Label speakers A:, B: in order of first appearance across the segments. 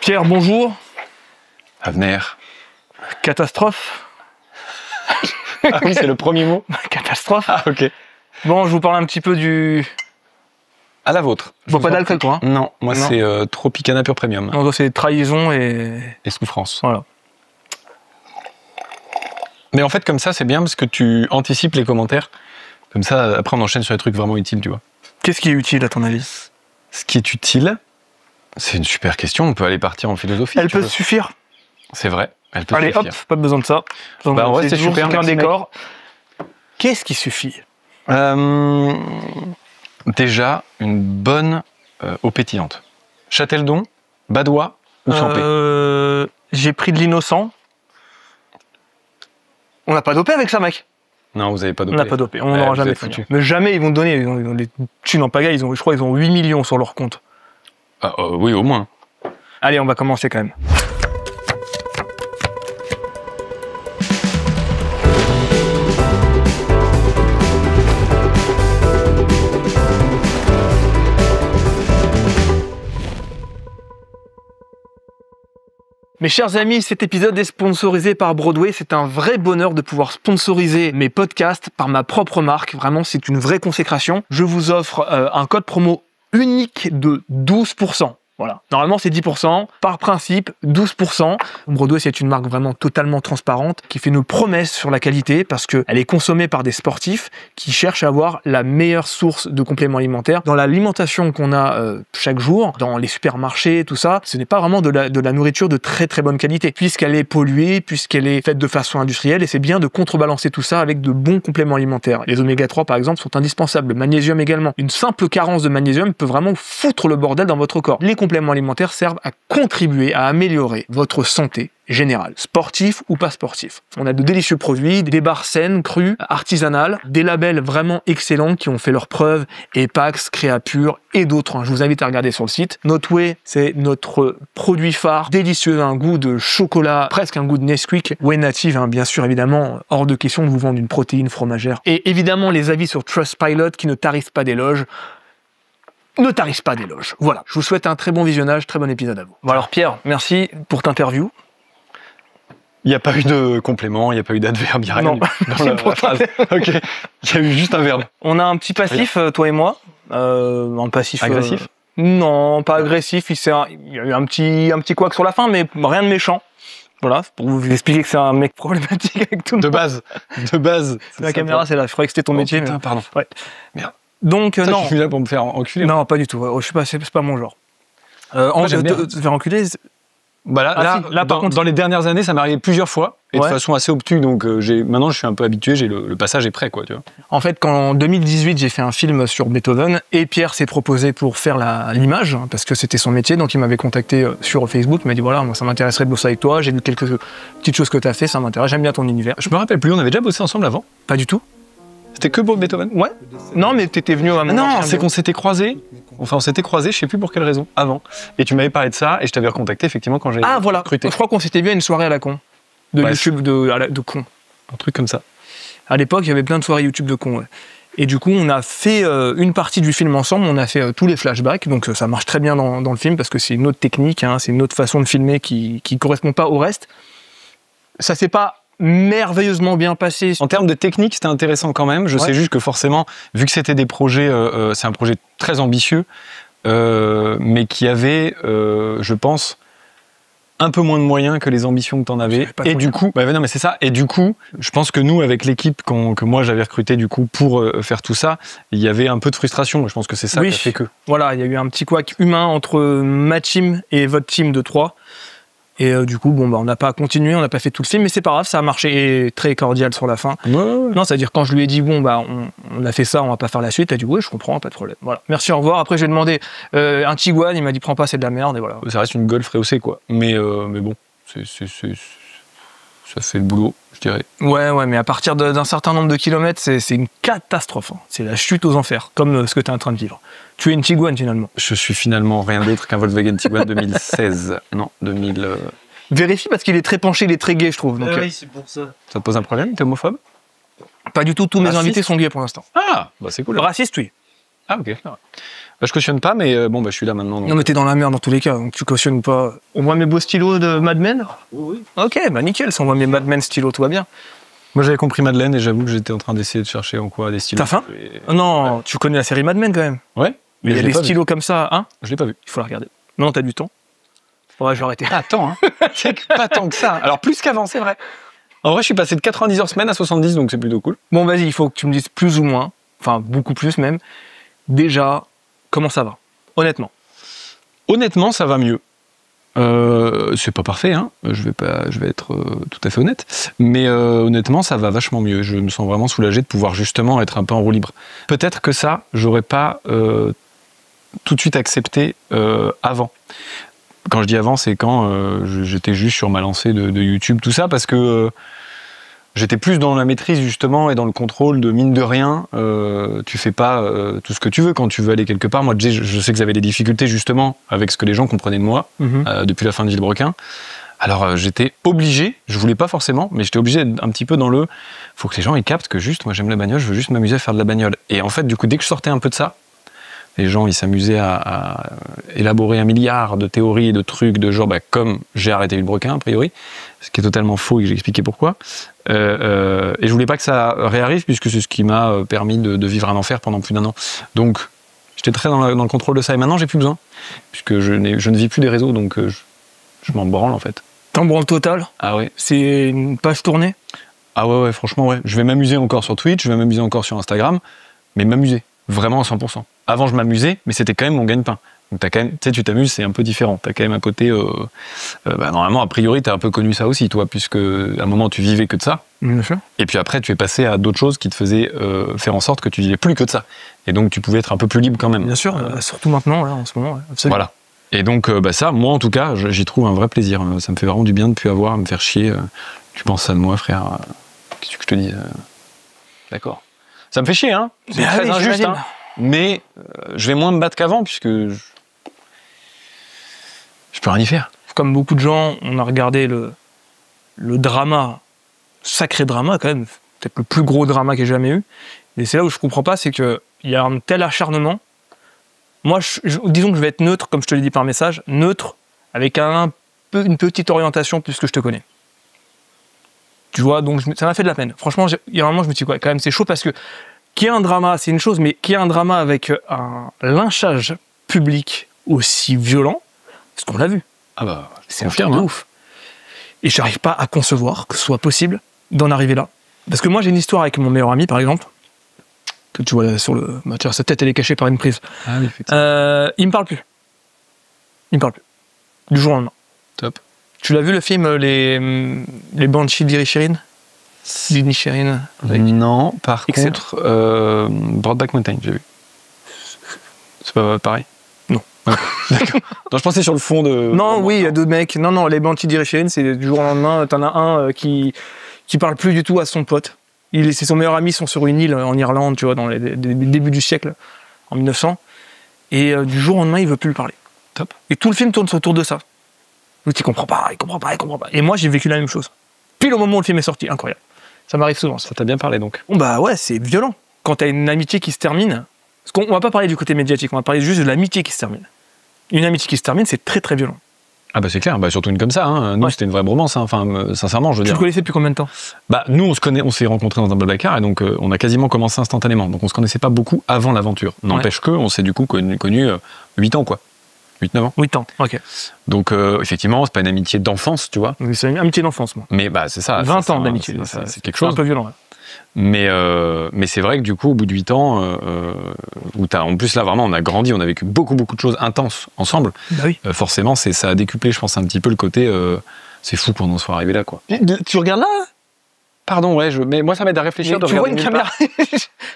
A: Pierre, bonjour.
B: Avenir.
A: Catastrophe.
B: Ah oui, c'est le premier mot.
A: Catastrophe.
B: Ah ok.
A: Bon, je vous parle un petit peu du...
B: À la vôtre.
A: Bon, pas d'alcool, toi, hein?
B: Non, moi
A: Non.
B: c'est Tropicana Pure Premium.
A: Non, c'est trahison et
B: souffrance.
A: voilà.
B: Mais en fait, comme ça, c'est bien parce que tu anticipes les commentaires. Comme ça, après, on enchaîne sur les trucs vraiment utiles, tu vois.
A: Qu'est-ce qui est utile à ton avis?
B: Ce qui est utile, c'est une super question. On peut aller partir en philosophie.
A: Elle peut suffire.
B: C'est vrai. Elle peut
A: Allez,
B: suffire.
A: hop, pas besoin de ça.
B: Bah, en vrai, c'est super.
A: Un décor. Qu'est-ce qui suffit?
B: Déjà, une bonne eau pétillante. Châteldon, Badois ou Champé.
A: J'ai pris de l'innocent. On n'a pas dopé avec ça, mec.
B: Non, vous n'avez pas dopé.
A: On n'a pas dopé, on n'en aura jamais foutu. Mais jamais ils vont donner, ils ont les thunes en pagaille, je crois qu'ils ont 8 millions sur leur compte.
B: Ah, oui, au moins.
A: Allez, on va commencer quand même. Mes chers amis, cet épisode est sponsorisé par Broadway. C'est un vrai bonheur de pouvoir sponsoriser mes podcasts par ma propre marque. Vraiment, c'est une vraie consécration. Je vous offre un code promo unique de 12%. Voilà. Normalement, c'est 10%. Par principe, 12%. Broadway, c'est une marque vraiment totalement transparente qui fait nos promesses sur la qualité parce qu'elle est consommée par des sportifs qui cherchent à avoir la meilleure source de compléments alimentaires. Dans l'alimentation qu'on a chaque jour, dans les supermarchés, tout ça, ce n'est pas vraiment de la nourriture de très très bonne qualité puisqu'elle est polluée, puisqu'elle est faite de façon industrielle et c'est bien de contrebalancer tout ça avec de bons compléments alimentaires. Les oméga 3, par exemple, sont indispensables. Le magnésium également. Une simple carence de magnésium peut vraiment foutre le bordel dans votre corps. Les compléments alimentaires servent à contribuer à améliorer votre santé générale, sportif ou pas sportif. On a de délicieux produits, des barres saines, crues, artisanales, des labels vraiment excellents qui ont fait leurs preuves, Epax, Créapure et d'autres. Je vous invite à regarder sur le site. Notre Whey, c'est notre produit phare, délicieux, un goût de chocolat, presque un goût de Nesquik. Whey native, hein, bien sûr, évidemment, hors de question de vous vendre une protéine fromagère. Et évidemment, les avis sur Trustpilot qui ne tarissent pas d'éloges. Ne tarisse pas d'éloges. Voilà, je vous souhaite un très bon visionnage, très bon épisode à vous. Bon alors Pierre, merci pour ta interview.
B: Il n'y a pas eu de complément, il n'y a pas eu d'adverbe, il n'y a rien
A: Non,
B: dans la phrase. Ok, il y a eu juste un verbe.
A: On a un petit passif, toi et moi. Un passif...
B: Agressif
A: non, pas agressif, il y a eu un petit couac sur la fin, mais rien de méchant. Voilà, pour vous expliquer que c'est un mec problématique avec tout le monde.
B: De base.
A: La caméra, c'est là, je croyais que c'était ton métier.
B: Putain,
A: mais...
B: pardon.
A: Ouais.
B: Merde.
A: Donc,
B: ça,
A: non.
B: Je suis là pour me faire enculer.
A: Non, pas du tout. Je suis pas, c'est pas mon genre. Te faire enculer.
B: Bah là, par contre, dans les dernières années, ça m'est arrivé plusieurs fois et de façon assez obtuse. Donc, maintenant, je suis un peu habitué. Le passage est prêt, quoi. Tu vois.
A: En fait, quand en 2018, j'ai fait un film sur Beethoven et Pierre s'est proposé pour faire l'image parce que c'était son métier. Donc, il m'avait contacté sur Facebook. Il m'a dit voilà, moi, ça m'intéresserait de bosser avec toi. J'ai vu quelques petites choses que tu as fait. Ça m'intéresse. J'aime bien ton univers.
B: Je me rappelle plus. On avait déjà bossé ensemble avant.
A: Pas du tout.
B: C'était que pour Beethoven?
A: Ouais. Non, mais t'étais venu à mon
B: Non, c'est qu'on s'était croisés. Enfin, on s'était croisés, je sais plus pour quelle raison, avant. Et tu m'avais parlé de ça, et je t'avais recontacté effectivement quand j'ai recruté.
A: Je crois qu'on s'était vu à une soirée à la con. De YouTube de con.
B: Un truc comme ça.
A: À l'époque, il y avait plein de soirées YouTube de con, ouais. Et du coup, on a fait une partie du film ensemble, on a fait tous les flashbacks, donc ça marche très bien dans le film, parce que c'est une autre technique, hein, c'est une autre façon de filmer qui correspond pas au reste. Ça s'est pas merveilleusement bien passé.
B: En termes de technique, c'était intéressant quand même. Je sais juste que forcément, vu que c'était des projets, c'est un projet très ambitieux, mais qui avait, je pense, un peu moins de moyens que les ambitions que tu en avais. Et du coup, non mais c'est ça. Et du coup, je pense que nous, avec l'équipe que moi j'avais recruté du coup pour faire tout ça, il y avait un peu de frustration. Je pense que c'est ça qui a fait que.
A: Voilà, il y a eu un petit couac humain entre ma team et votre team de 3. Et du coup, on n'a pas continué, on n'a pas fait tout le film, mais c'est pas grave, ça a marché et très cordial sur la fin.
B: Ouais.
A: Non, c'est-à-dire quand je lui ai dit, on a fait ça, on va pas faire la suite, elle a dit, ouais, je comprends, pas de problème. Voilà. Merci, au revoir. Après, je lui ai demandé un Tiguan, il m'a dit, prends pas, c'est de la merde, et voilà.
B: Ça reste une Golf rehaussée, quoi. Mais bon, ça fait le boulot, je dirais.
A: Ouais, mais à partir d'un certain nombre de kilomètres, c'est une catastrophe. Hein. C'est la chute aux enfers, comme ce que tu es en train de vivre. Tu es une Tiguan, finalement.
B: Je suis finalement rien d'autre qu'un Volkswagen Tiguan 2016. Non, 2000...
A: Vérifie, parce qu'il est très penché, il est très gai, je trouve. Donc,
C: oui, c'est pour ça.
B: Ça te pose un problème? T'es homophobe?
A: Pas du tout, tous mes invités sont gays pour l'instant.
B: Ah, bah c'est cool.
A: Raciste, oui.
B: Ah, ok. Je cautionne pas, mais bon, je suis là maintenant. Donc...
A: Non, mais t'es dans la merde dans tous les cas, donc tu cautionnes pas. On voit mes beaux stylos de Mad Men?
C: Oui.
A: Ok, nickel, si on voit mes Mad Men stylos, tout va bien.
B: Moi, j'avais compris Madeleine et j'avoue que j'étais en train d'essayer de chercher en quoi des stylos.
A: T'as faim? Non, tu connais la série Mad Men quand même.
B: Ouais.
A: Mais il y a des stylos comme ça, hein?
B: Je l'ai pas vu.
A: Il faut la regarder. Non, t'as du temps. Ouais, je vais arrêter.
B: Ah, tant, hein. C'est pas tant que ça. Alors, plus qu'avant, c'est vrai. En vrai, je suis passé de 90 heures semaine à 70, donc c'est plutôt cool.
A: Bon, vas-y, il faut que tu me dises plus ou moins, enfin beaucoup plus même. Déjà, comment ça va? Honnêtement,
B: ça va mieux. C'est pas parfait, hein. Je vais être tout à fait honnête. Mais honnêtement, ça va vachement mieux. Je me sens vraiment soulagé de pouvoir justement être un peu en roue libre. Peut-être que ça, j'aurais pas tout de suite accepté avant. Quand je dis avant, c'est quand j'étais juste sur ma lancée de YouTube, tout ça, parce que j'étais plus dans la maîtrise justement et dans le contrôle de mine de rien. Tu fais pas tout ce que tu veux quand tu veux aller quelque part. Moi, je sais que j'avais des difficultés justement avec ce que les gens comprenaient de moi depuis la fin de Vilebrequin. Alors j'étais obligé, je voulais pas forcément, mais j'étais obligé d'être un petit peu dans le. Faut que les gens ils captent que juste, moi j'aime la bagnole, je veux juste m'amuser à faire de la bagnole. Et en fait, du coup, dès que je sortais un peu de ça, les gens ils s'amusaient à élaborer 1 milliard de théories et de trucs de genre comme j'ai arrêté Vilebrequin a priori, ce qui est totalement faux et que j'ai expliqué pourquoi. Et je voulais pas que ça réarrive puisque c'est ce qui m'a permis de vivre un enfer pendant plus d'1 an. Donc j'étais très dans le contrôle de ça et maintenant j'ai plus besoin puisque je ne vis plus des réseaux donc je m'en branle en fait.
A: t'en branles total?
B: Ah ouais.
A: C'est une page tournée?
B: Ah ouais, franchement ouais. Je vais m'amuser encore sur Twitch, je vais m'amuser encore sur Instagram, mais m'amuser vraiment à 100%. Avant je m'amusais, mais c'était quand même mon gagne-pain. Donc t'as quand même, tu sais, tu t'amuses, c'est un peu différent. T'as quand même un côté, normalement a priori t'as un peu connu ça aussi, toi, puisque à un moment tu vivais que de ça.
A: Bien sûr.
B: Et puis après tu es passé à d'autres choses qui te faisaient faire en sorte que tu vivais plus que de ça. Et donc tu pouvais être un peu plus libre quand même.
A: Bien sûr, surtout maintenant, là, en ce moment. Ouais, absolument.
B: Voilà. Et donc ça, moi en tout cas, j'y trouve un vrai plaisir. Ça me fait vraiment du bien de ne plus avoir à me faire chier. Tu penses ça de moi, frère? Qu'est-ce que je te dis? D'accord. Ça me fait chier, hein. C'est très injuste, hein. Mais je vais moins me battre qu'avant puisque je peux rien y faire.
A: Comme beaucoup de gens, on a regardé le drama, sacré drama quand même, peut-être le plus gros drama qu'il y ait jamais eu. Et c'est là où je comprends pas, c'est qu'il y a un tel acharnement. Moi, disons que je vais être neutre, comme je te l'ai dit par message, neutre, avec une petite orientation puisque je te connais. Tu vois, donc ça m'a fait de la peine. Franchement, il y a un moment, je me suis dit, quand même, c'est chaud parce que qu'il y ait un drama, c'est une chose, mais qu'il y ait un drama avec un lynchage public aussi violent, parce qu'on l'a vu.
B: Ah bah,
A: c'est un truc de ouf. Et j'arrive pas à concevoir que ce soit possible d'en arriver là. Parce que moi, j'ai une histoire avec mon meilleur ami, par exemple, que tu vois là sur le... Bah, sa tête, elle est cachée par une prise.
B: Ah oui, effectivement.
A: Il me parle plus. Du jour au lendemain.
B: Top.
A: Tu l'as vu, le film Les Banshees d'Inisherin?
B: Non, par contre, Brokeback Mountain, j'ai vu. C'est pas pareil?
A: Non.
B: Ouais. D'accord. Non, je pensais sur le fond de...
A: Non, oui, il y a 2 mecs. Non, les Banshees d'Inisherin, c'est du jour au lendemain, t'en as un qui parle plus du tout à son pote. C'est son meilleur ami, ils sont sur une île en Irlande, tu vois, dans les débuts du siècle, en 1900. Et du jour au lendemain, il veut plus lui parler.
B: Top.
A: Et tout le film tourne autour de ça. Donc il comprend pas. Et moi, j'ai vécu la même chose. Pile au moment où le film est sorti, incroyable. Ça m'arrive souvent.
B: Ça t'a bien parlé donc.
A: Bon bah ouais, c'est violent. Quand t'as une amitié qui se termine, parce qu'on va pas parler du côté médiatique, on va parler juste de l'amitié qui se termine. Une amitié qui se termine, c'est très très violent.
B: Ah bah c'est clair, surtout une comme ça. Hein. Nous, c'était une vraie bromance. Hein. Enfin, sincèrement, je veux dire.
A: Tu le connaissais depuis combien de temps? Bah
B: nous, on s'est rencontrés dans un Blablacar et donc on a quasiment commencé instantanément. Donc on se connaissait pas beaucoup avant l'aventure. N'empêche que on s'est du coup connu 8 ans quoi. 8-9 ans.
A: 8 ans, ok.
B: Donc effectivement, c'est pas une amitié d'enfance, tu vois.
A: Oui, c'est une amitié d'enfance, moi.
B: Mais c'est ça.
A: 20 ans d'amitié.
B: C'est quelque chose.
A: C'est un peu violent, ouais.
B: Mais c'est vrai que du coup, au bout de 8 ans, en plus là vraiment, on a grandi, on a vécu beaucoup de choses intenses ensemble.
A: Bah oui.
B: Forcément, ça a décuplé, je pense, un petit peu le côté. C'est fou qu'on en soit arrivé là, quoi.
A: Tu regardes là?
B: Pardon, ouais, mais moi ça m'aide à réfléchir.
A: Tu vois une caméra?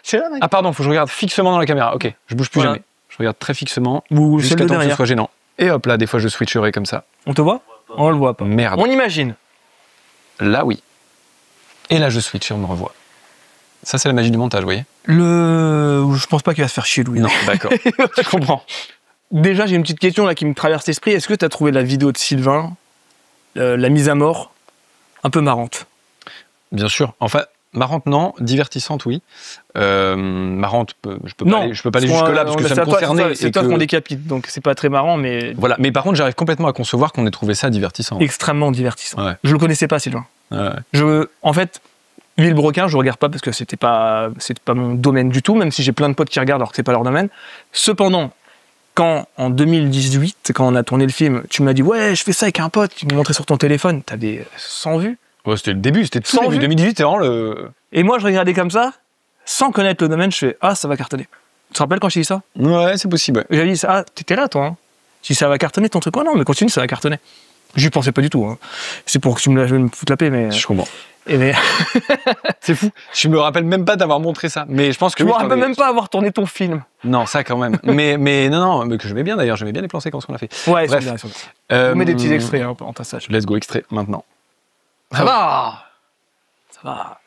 B: C'est là, mec. Ah pardon, faut que je regarde fixement dans la caméra. Ok, je bouge plus jamais. Je regarde très fixement.
A: Ou
B: jusqu'à temps que ce soit gênant. Et hop là, des fois je switcherai comme ça.
A: On te voit? On le voit pas.
B: Merde.
A: On imagine.
B: Là oui. Et là je switch et on me revoit. Ça c'est la magie du montage, vous voyez?
A: Je pense pas qu'il va se faire chier, Louis.
B: Non, d'accord. Je comprends.
A: Déjà, j'ai une petite question là qui me traverse l'esprit. Est-ce que tu as trouvé la vidéo de Sylvain, la mise à mort, un peu marrante?
B: Bien sûr. Enfin, Marrante, non. Divertissante, oui. Marrante, je peux pas aller
A: parce
B: jusque-là parce que ça me concernait.
A: C'est toi qu'on décapite, donc c'est pas très marrant, mais...
B: Voilà. Mais par contre, j'arrive complètement à concevoir qu'on ait trouvé ça divertissant.
A: Extrêmement divertissant.
B: Ouais.
A: Je le connaissais pas, Sylvain.
B: Ouais.
A: En fait, Villebrequin, je regarde pas parce que c'était pas mon domaine du tout, même si j'ai plein de potes qui regardent alors que c'est pas leur domaine. Cependant, quand en 2018, quand on a tourné le film, tu m'as dit ouais, je fais ça avec un pote, tu me montrais sur ton téléphone, t'avais 100 vues.
B: Ouais, c'était le début, c'était tout début. 2018, c'était vraiment le...
A: Et moi, je regardais comme ça, sans connaître le domaine, je fais ah, ça va cartonner. Tu te rappelles quand je t'ai dit ça?
B: Ouais, c'est possible. Ouais.
A: J'ai dit ah, t'étais là toi. Hein. Si ça va cartonner ton truc, ouais, non, mais continue, ça va cartonner. J'y pensais pas du tout. Hein. C'est pour que tu me foutes la paix, mais.
B: Je comprends.
A: Mais...
B: c'est fou. Je me rappelle même pas d'avoir montré ça. Mais je pense que.
A: Je me rappelle même pas avoir tourné ton film.
B: Non, ça quand même. mais non, mais que j'aimais bien d'ailleurs. J'aimais bien les plans séquences qu'on a fait.
A: Ouais,
B: bref.
A: Ils sont bien. On met des petits extraits hein, en passage.
B: Let's go extrait maintenant.
A: Ça va. Ça va.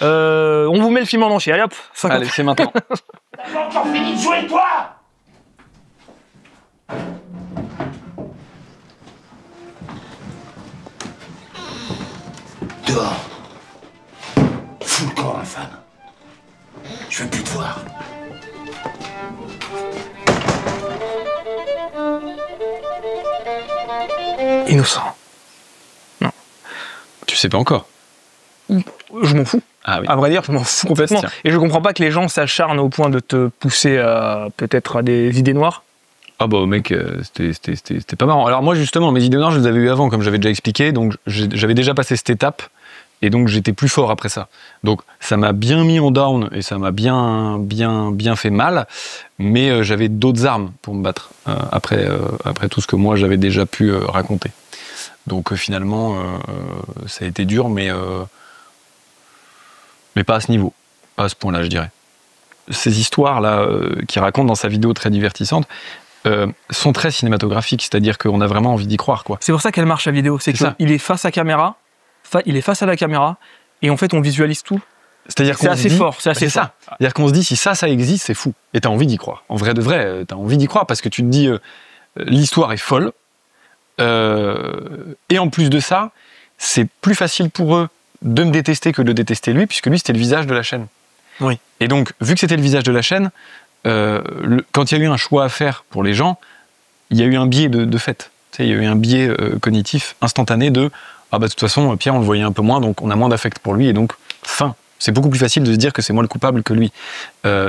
A: On vous met le film en entier. Allez hop. 50.
B: Allez, c'est maintenant.
C: T'as pas encore fini de jouer, toi? Dehors. Fous le camp, infâme. Je veux plus te voir.
A: Innocent. Non.
B: Tu sais pas encore.
A: Je m'en fous.
B: Ah oui.
A: À vrai dire, je m'en fous complètement.
B: Tiens.
A: Et je comprends pas que les gens s'acharnent au point de te pousser peut-être à des idées noires.
B: Ah bah mec, c'était pas marrant. Alors moi justement, mes idées noires, je les avais eues avant, comme j'avais déjà expliqué, donc j'avais déjà passé cette étape, et donc j'étais plus fort après ça. Donc ça m'a bien mis en down, et ça m'a bien fait mal, mais j'avais d'autres armes pour me battre, après tout ce que moi j'avais déjà pu raconter. Donc finalement, ça a été dur, mais pas à ce niveau, pas à ce point-là, je dirais. Ces histoires-là qu'il raconte dans sa vidéo très divertissante, sont très cinématographiques, c'est-à-dire qu'on a vraiment envie d'y croire, quoi.
A: C'est pour ça qu'elle marche la vidéo, c'est qu'il est face à caméra, il est face à la caméra, et en fait on visualise tout.
B: C'est-à-dire
A: c'est assez fort, c'est assez
B: fort. Ça. C'est-à-dire qu'on se dit si ça existe, c'est fou. Et t'as envie d'y croire. En vrai de vrai, t'as envie d'y croire parce que tu te dis l'histoire est folle. Et en plus de ça, c'est plus facile pour eux de me détester que de détester lui, puisque lui c'était le visage de la chaîne.
A: Oui.
B: Et donc, vu que c'était le visage de la chaîne, quand il y a eu un choix à faire pour les gens, il y a eu un biais de fait. Tu sais, il y a eu un biais cognitif instantané de ah bah de toute façon Pierre on le voyait un peu moins donc on a moins d'affect pour lui et donc fin. C'est beaucoup plus facile de se dire que c'est moi le coupable que lui.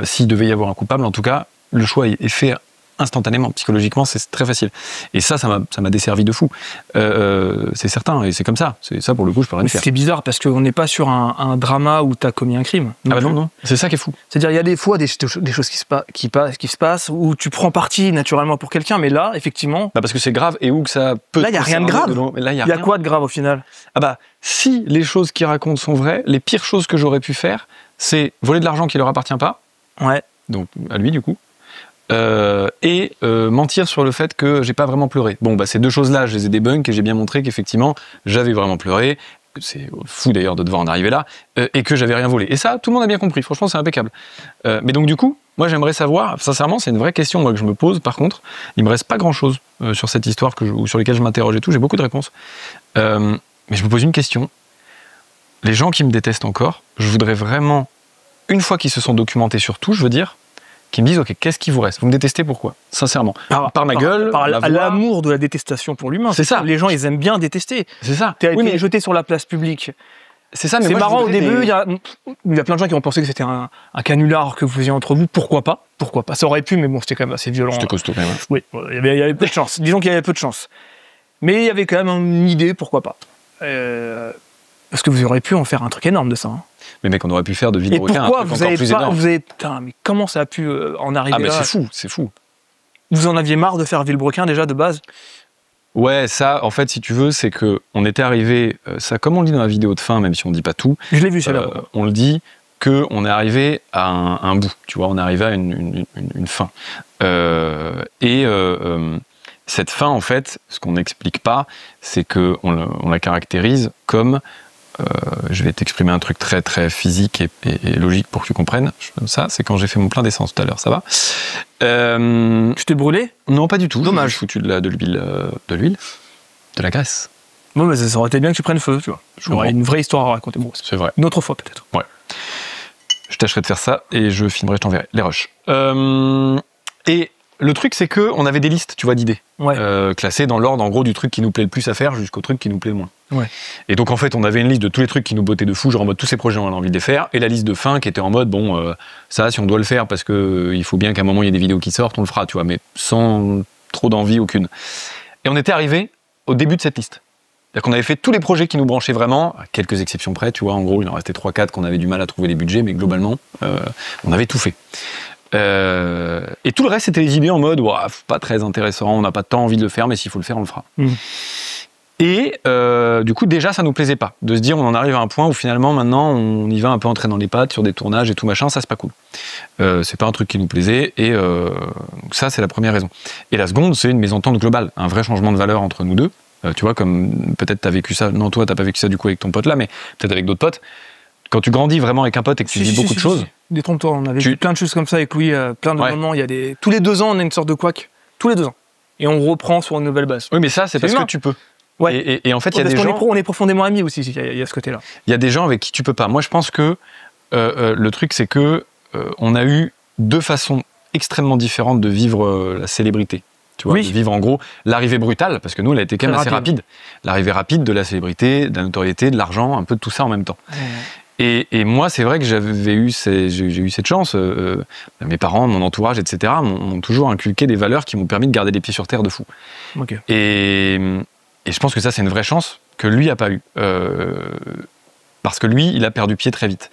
B: S'il devait y avoir un coupable, en tout cas, le choix est fait instantanément, psychologiquement, c'est très facile. Et ça m'a desservi de fou. C'est certain, et c'est comme ça. C'est ça, pour le coup, je peux rien faire.
A: C'est bizarre, parce qu'on n'est pas sur un drama où tu as commis un crime.
B: Ah bah non. C'est ça qui est fou.
A: C'est-à-dire, il y a des fois des choses qui se passent, où tu prends parti naturellement pour quelqu'un, mais là, effectivement...
B: Bah parce que c'est grave, et où que ça peut...
A: Là, il n'y a rien de grave.
B: Là, il y
A: a quoi de grave, au final?
B: Ah bah, si les choses qu'il raconte sont vraies, les pires choses que j'aurais pu faire, c'est voler de l'argent qui leur appartient pas.
A: Ouais.
B: Donc, à lui, du coup. Et mentir sur le fait que j'ai pas vraiment pleuré. Bon, bah ces deux choses-là, je les ai débunk et j'ai bien montré qu'effectivement, j'avais vraiment pleuré. C'est fou d'ailleurs de devoir en arriver là, et que j'avais rien volé. Et ça, tout le monde a bien compris. Franchement, c'est impeccable. Mais donc du coup, moi j'aimerais savoir, sincèrement, c'est une vraie question moi que je me pose. Par contre, il me reste pas grand-chose sur cette histoire ou sur lesquelles je m'interroge et tout. J'ai beaucoup de réponses, mais je me pose une question. Les gens qui me détestent encore, je voudrais vraiment, une fois qu'ils se sont documentés sur tout, je veux dire, qui me disent ok, qu'est-ce qui vous reste? Vous me détestez pourquoi? Sincèrement. Par ma gueule,
A: par l'amour de la détestation pour l'humain.
B: C'est ça.
A: Les gens, ils aiment bien détester.
B: C'est ça.
A: T'as été jeté sur la place publique.
B: C'est ça, mais
A: c'est
B: moi,
A: marrant au début. Il y a plein de gens qui ont pensé que c'était un canular que vous faisiez entre vous. Pourquoi pas? Ça aurait pu, mais bon, c'était quand même assez violent.
B: C'était costaud quand même.
A: Oui, il y avait peu de chance. Disons qu'il y avait peu de chance. Mais il y avait quand même une idée, pourquoi pas. Parce que vous auriez pu en faire un truc énorme de ça. Hein.
B: Mais mec, on aurait pu faire de Villebrequin un truc encore plus énorme.
A: Putain, mais comment ça a pu en arriver là?
B: Ah mais c'est fou.
A: Vous en aviez marre de faire Villebrequin déjà de base?
B: Ouais, ça, en fait, si tu veux, c'est que on était arrivé, ça, comme on le dit dans la vidéo de fin, même si on dit pas tout.
A: Je l'ai vu, c'est là.
B: On le dit qu'on est arrivé à un bout. Tu vois, on est arrivé à une fin. Cette fin, en fait, ce qu'on n'explique pas, c'est que on la caractérise comme je vais t'exprimer un truc très très physique et logique pour que tu comprennes. Ça, c'est quand j'ai fait mon plein d'essence tout à l'heure, ça va.
A: Tu t'es brûlé?
B: Non, pas du tout.
A: Dommage.
B: J'ai foutu de l'huile, de la graisse.
A: Moi, mais ça aurait été bien que tu prennes feu, tu vois. J'aurais une vraie histoire à raconter. Bon,
B: c'est vrai.
A: Une autre fois, peut-être.
B: Ouais. Je tâcherai de faire ça et je filmerai, je t'enverrai les rushs. Et le truc, c'est que on avait des listes, tu vois, d'idées.
A: Ouais.
B: Classées dans l'ordre, en gros, du truc qui nous plaît le plus à faire jusqu'au truc qui nous plaît le moins.
A: Ouais.
B: Et donc, en fait, on avait une liste de tous les trucs qui nous bottaient de fou, genre en mode tous ces projets, on a envie de les faire. Et la liste de fin qui était en mode, bon, ça, si on doit le faire parce que il faut bien qu'à un moment, il y ait des vidéos qui sortent, on le fera, tu vois, mais sans trop d'envie aucune. Et on était arrivé au début de cette liste. C'est-à-dire qu'on avait fait tous les projets qui nous branchaient vraiment, à quelques exceptions près, tu vois, en gros, il en restait 3-4 qu'on avait du mal à trouver les budgets, mais globalement, on avait tout fait. Et tout le reste, c'était les idées en mode, pas très intéressant, on n'a pas tant envie de le faire, mais s'il faut le faire, on le fera. Et du coup, déjà, ça nous plaisait pas. De se dire, on en arrive à un point où finalement, maintenant, on y va un peu entrer dans les pattes sur des tournages et tout machin, ça, c'est pas cool. C'est pas un truc qui nous plaisait, et donc ça, c'est la première raison. Et la seconde, c'est une mésentente globale, un vrai changement de valeur entre nous deux. Tu vois, comme peut-être t'as vécu ça, non, toi, t'as pas vécu ça du coup avec ton pote là, mais peut-être avec d'autres potes. Quand tu grandis vraiment avec un pote et que tu vis beaucoup de choses.
A: Détrompe-toi, on avait vu plein de choses comme ça avec Louis, plein de moments. Il y a tous les 2 ans, on a une sorte de couac. Tous les 2 ans. Et on reprend sur une nouvelle base.
B: Oui, mais ça, c'est parce que tu peux.
A: Ouais.
B: Et en fait, il y a des gens.
A: On est profondément amis aussi, il y a ce côté-là.
B: Il y a des gens avec qui tu peux pas. Moi, je pense que le truc, c'est que on a eu 2 façons extrêmement différentes de vivre la célébrité. Tu vois, de vivre en gros l'arrivée brutale, parce que nous, elle a été quand même assez rapide. L'arrivée rapide de la célébrité, de la notoriété, de l'argent, un peu de tout ça en même temps. Et moi, c'est vrai que j'ai eu cette chance. Mes parents, mon entourage, etc., m'ont toujours inculqué des valeurs qui m'ont permis de garder les pieds sur terre de fou.
A: Okay.
B: Et je pense que ça, c'est une vraie chance que lui n'a pas eu. Parce que lui, il a perdu pied très vite.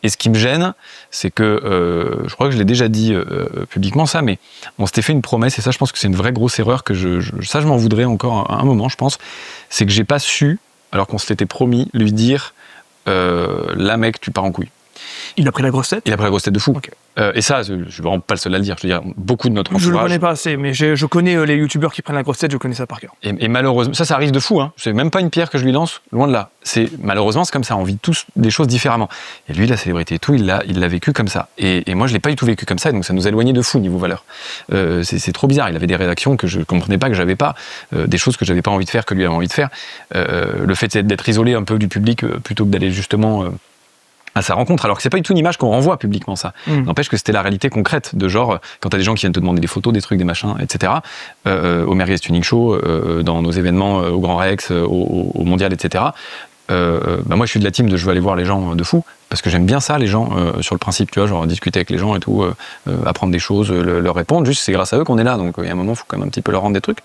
B: Et ce qui me gêne, c'est que, je crois que je l'ai déjà dit publiquement ça, mais on s'était fait une promesse, et ça, je pense que c'est une vraie grosse erreur, que je m'en voudrais encore un moment, je pense, c'est que j'ai pas su, alors qu'on se l'était promis, lui dire, là mec, tu pars en couille.
A: Il a pris la grosse tête ?
B: Il a pris la grosse tête de fou.
A: Okay.
B: Et ça, je ne suis vraiment pas le seul à le dire. Je veux dire, beaucoup de notre entourage.
A: Je ne le connais pas assez, mais je connais les youtubeurs qui prennent la grosse tête, je connais ça par cœur.
B: Et malheureusement, ça arrive de fou. Hein. C'est même pas une pierre que je lui lance, loin de là. Malheureusement, c'est comme ça. On vit tous des choses différemment. Et lui, la célébrité et tout, il l'a vécu comme ça. Et moi, je l'ai pas du tout vécu comme ça, donc ça nous a éloignés de fou niveau valeur. C'est trop bizarre. Il avait des réactions que je comprenais pas, que j'avais pas, des choses que j'avais pas envie de faire, que lui avait envie de faire. Le fait d'être isolé un peu du public plutôt que d'aller justement à sa rencontre, alors que c'est pas du tout une image qu'on renvoie publiquement, ça. N'empêche que c'était la réalité concrète de genre, quand t'as des gens qui viennent te demander des photos, des trucs, des machins, etc. Au Merguez Tuning Show, dans nos événements, au Grand Rex, au Mondial, etc. Moi, je suis de la team de je veux aller voir les gens de fou, parce que j'aime bien ça, les gens, sur le principe, tu vois, genre discuter avec les gens et tout, apprendre des choses, leur répondre, juste c'est grâce à eux qu'on est là, donc il y a un moment, il faut quand même un petit peu leur rendre des trucs.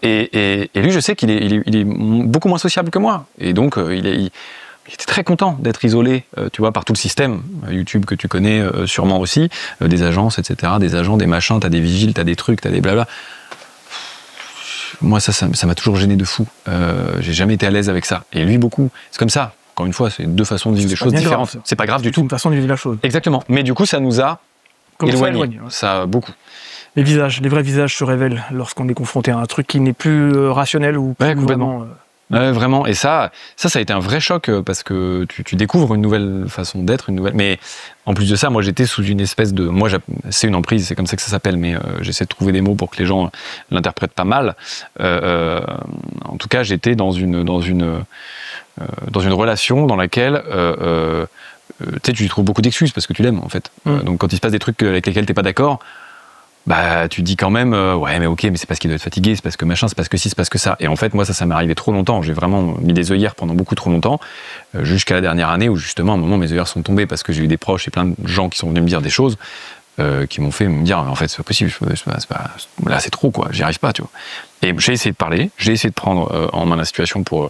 B: Et lui, je sais qu'il est beaucoup moins sociable que moi, et donc il était très content d'être isolé, tu vois, par tout le système YouTube que tu connais sûrement aussi, des agences, etc., des agents, des machins, t'as des vigiles, t'as des trucs, t'as des blabla. Moi, ça m'a toujours gêné de fou. J'ai jamais été à l'aise avec ça. Et lui, beaucoup. C'est comme ça. Encore une fois, c'est 2 façons de vivre des choses différentes. C'est pas grave du tout.
A: C'est une façon de vivre la chose.
B: Exactement. Mais du coup, ça nous a éloignés. Ça, beaucoup.
A: Les vrais visages se révèlent lorsqu'on est confronté à un truc qui n'est plus rationnel ou plus
B: complètement. Vraiment, et ça a été un vrai choc parce que tu découvres une nouvelle façon d'être, mais en plus de ça, moi j'étais sous une espèce de, c'est une emprise, c'est comme ça que ça s'appelle, mais j'essaie de trouver des mots pour que les gens l'interprètent pas mal. En tout cas, j'étais dans une relation dans laquelle tu y trouves beaucoup d'excuses parce que tu l'aimes en fait. Donc quand il se passe des trucs avec lesquels t'es pas d'accord, bah tu dis quand même ouais mais ok, mais c'est parce qu'il doit être fatigué, c'est parce que machin, c'est parce que ci, c'est parce que ça. Et en fait moi ça m'est arrivé trop longtemps, j'ai vraiment mis des œillères pendant beaucoup trop longtemps, jusqu'à la dernière année où justement à un moment mes œillères sont tombées parce que j'ai eu des proches et plein de gens qui sont venus me dire des choses qui m'ont fait me dire en fait c'est pas possible, là c'est trop quoi, j'y arrive pas, tu vois. Et j'ai essayé de parler, j'ai essayé de prendre en main la situation pour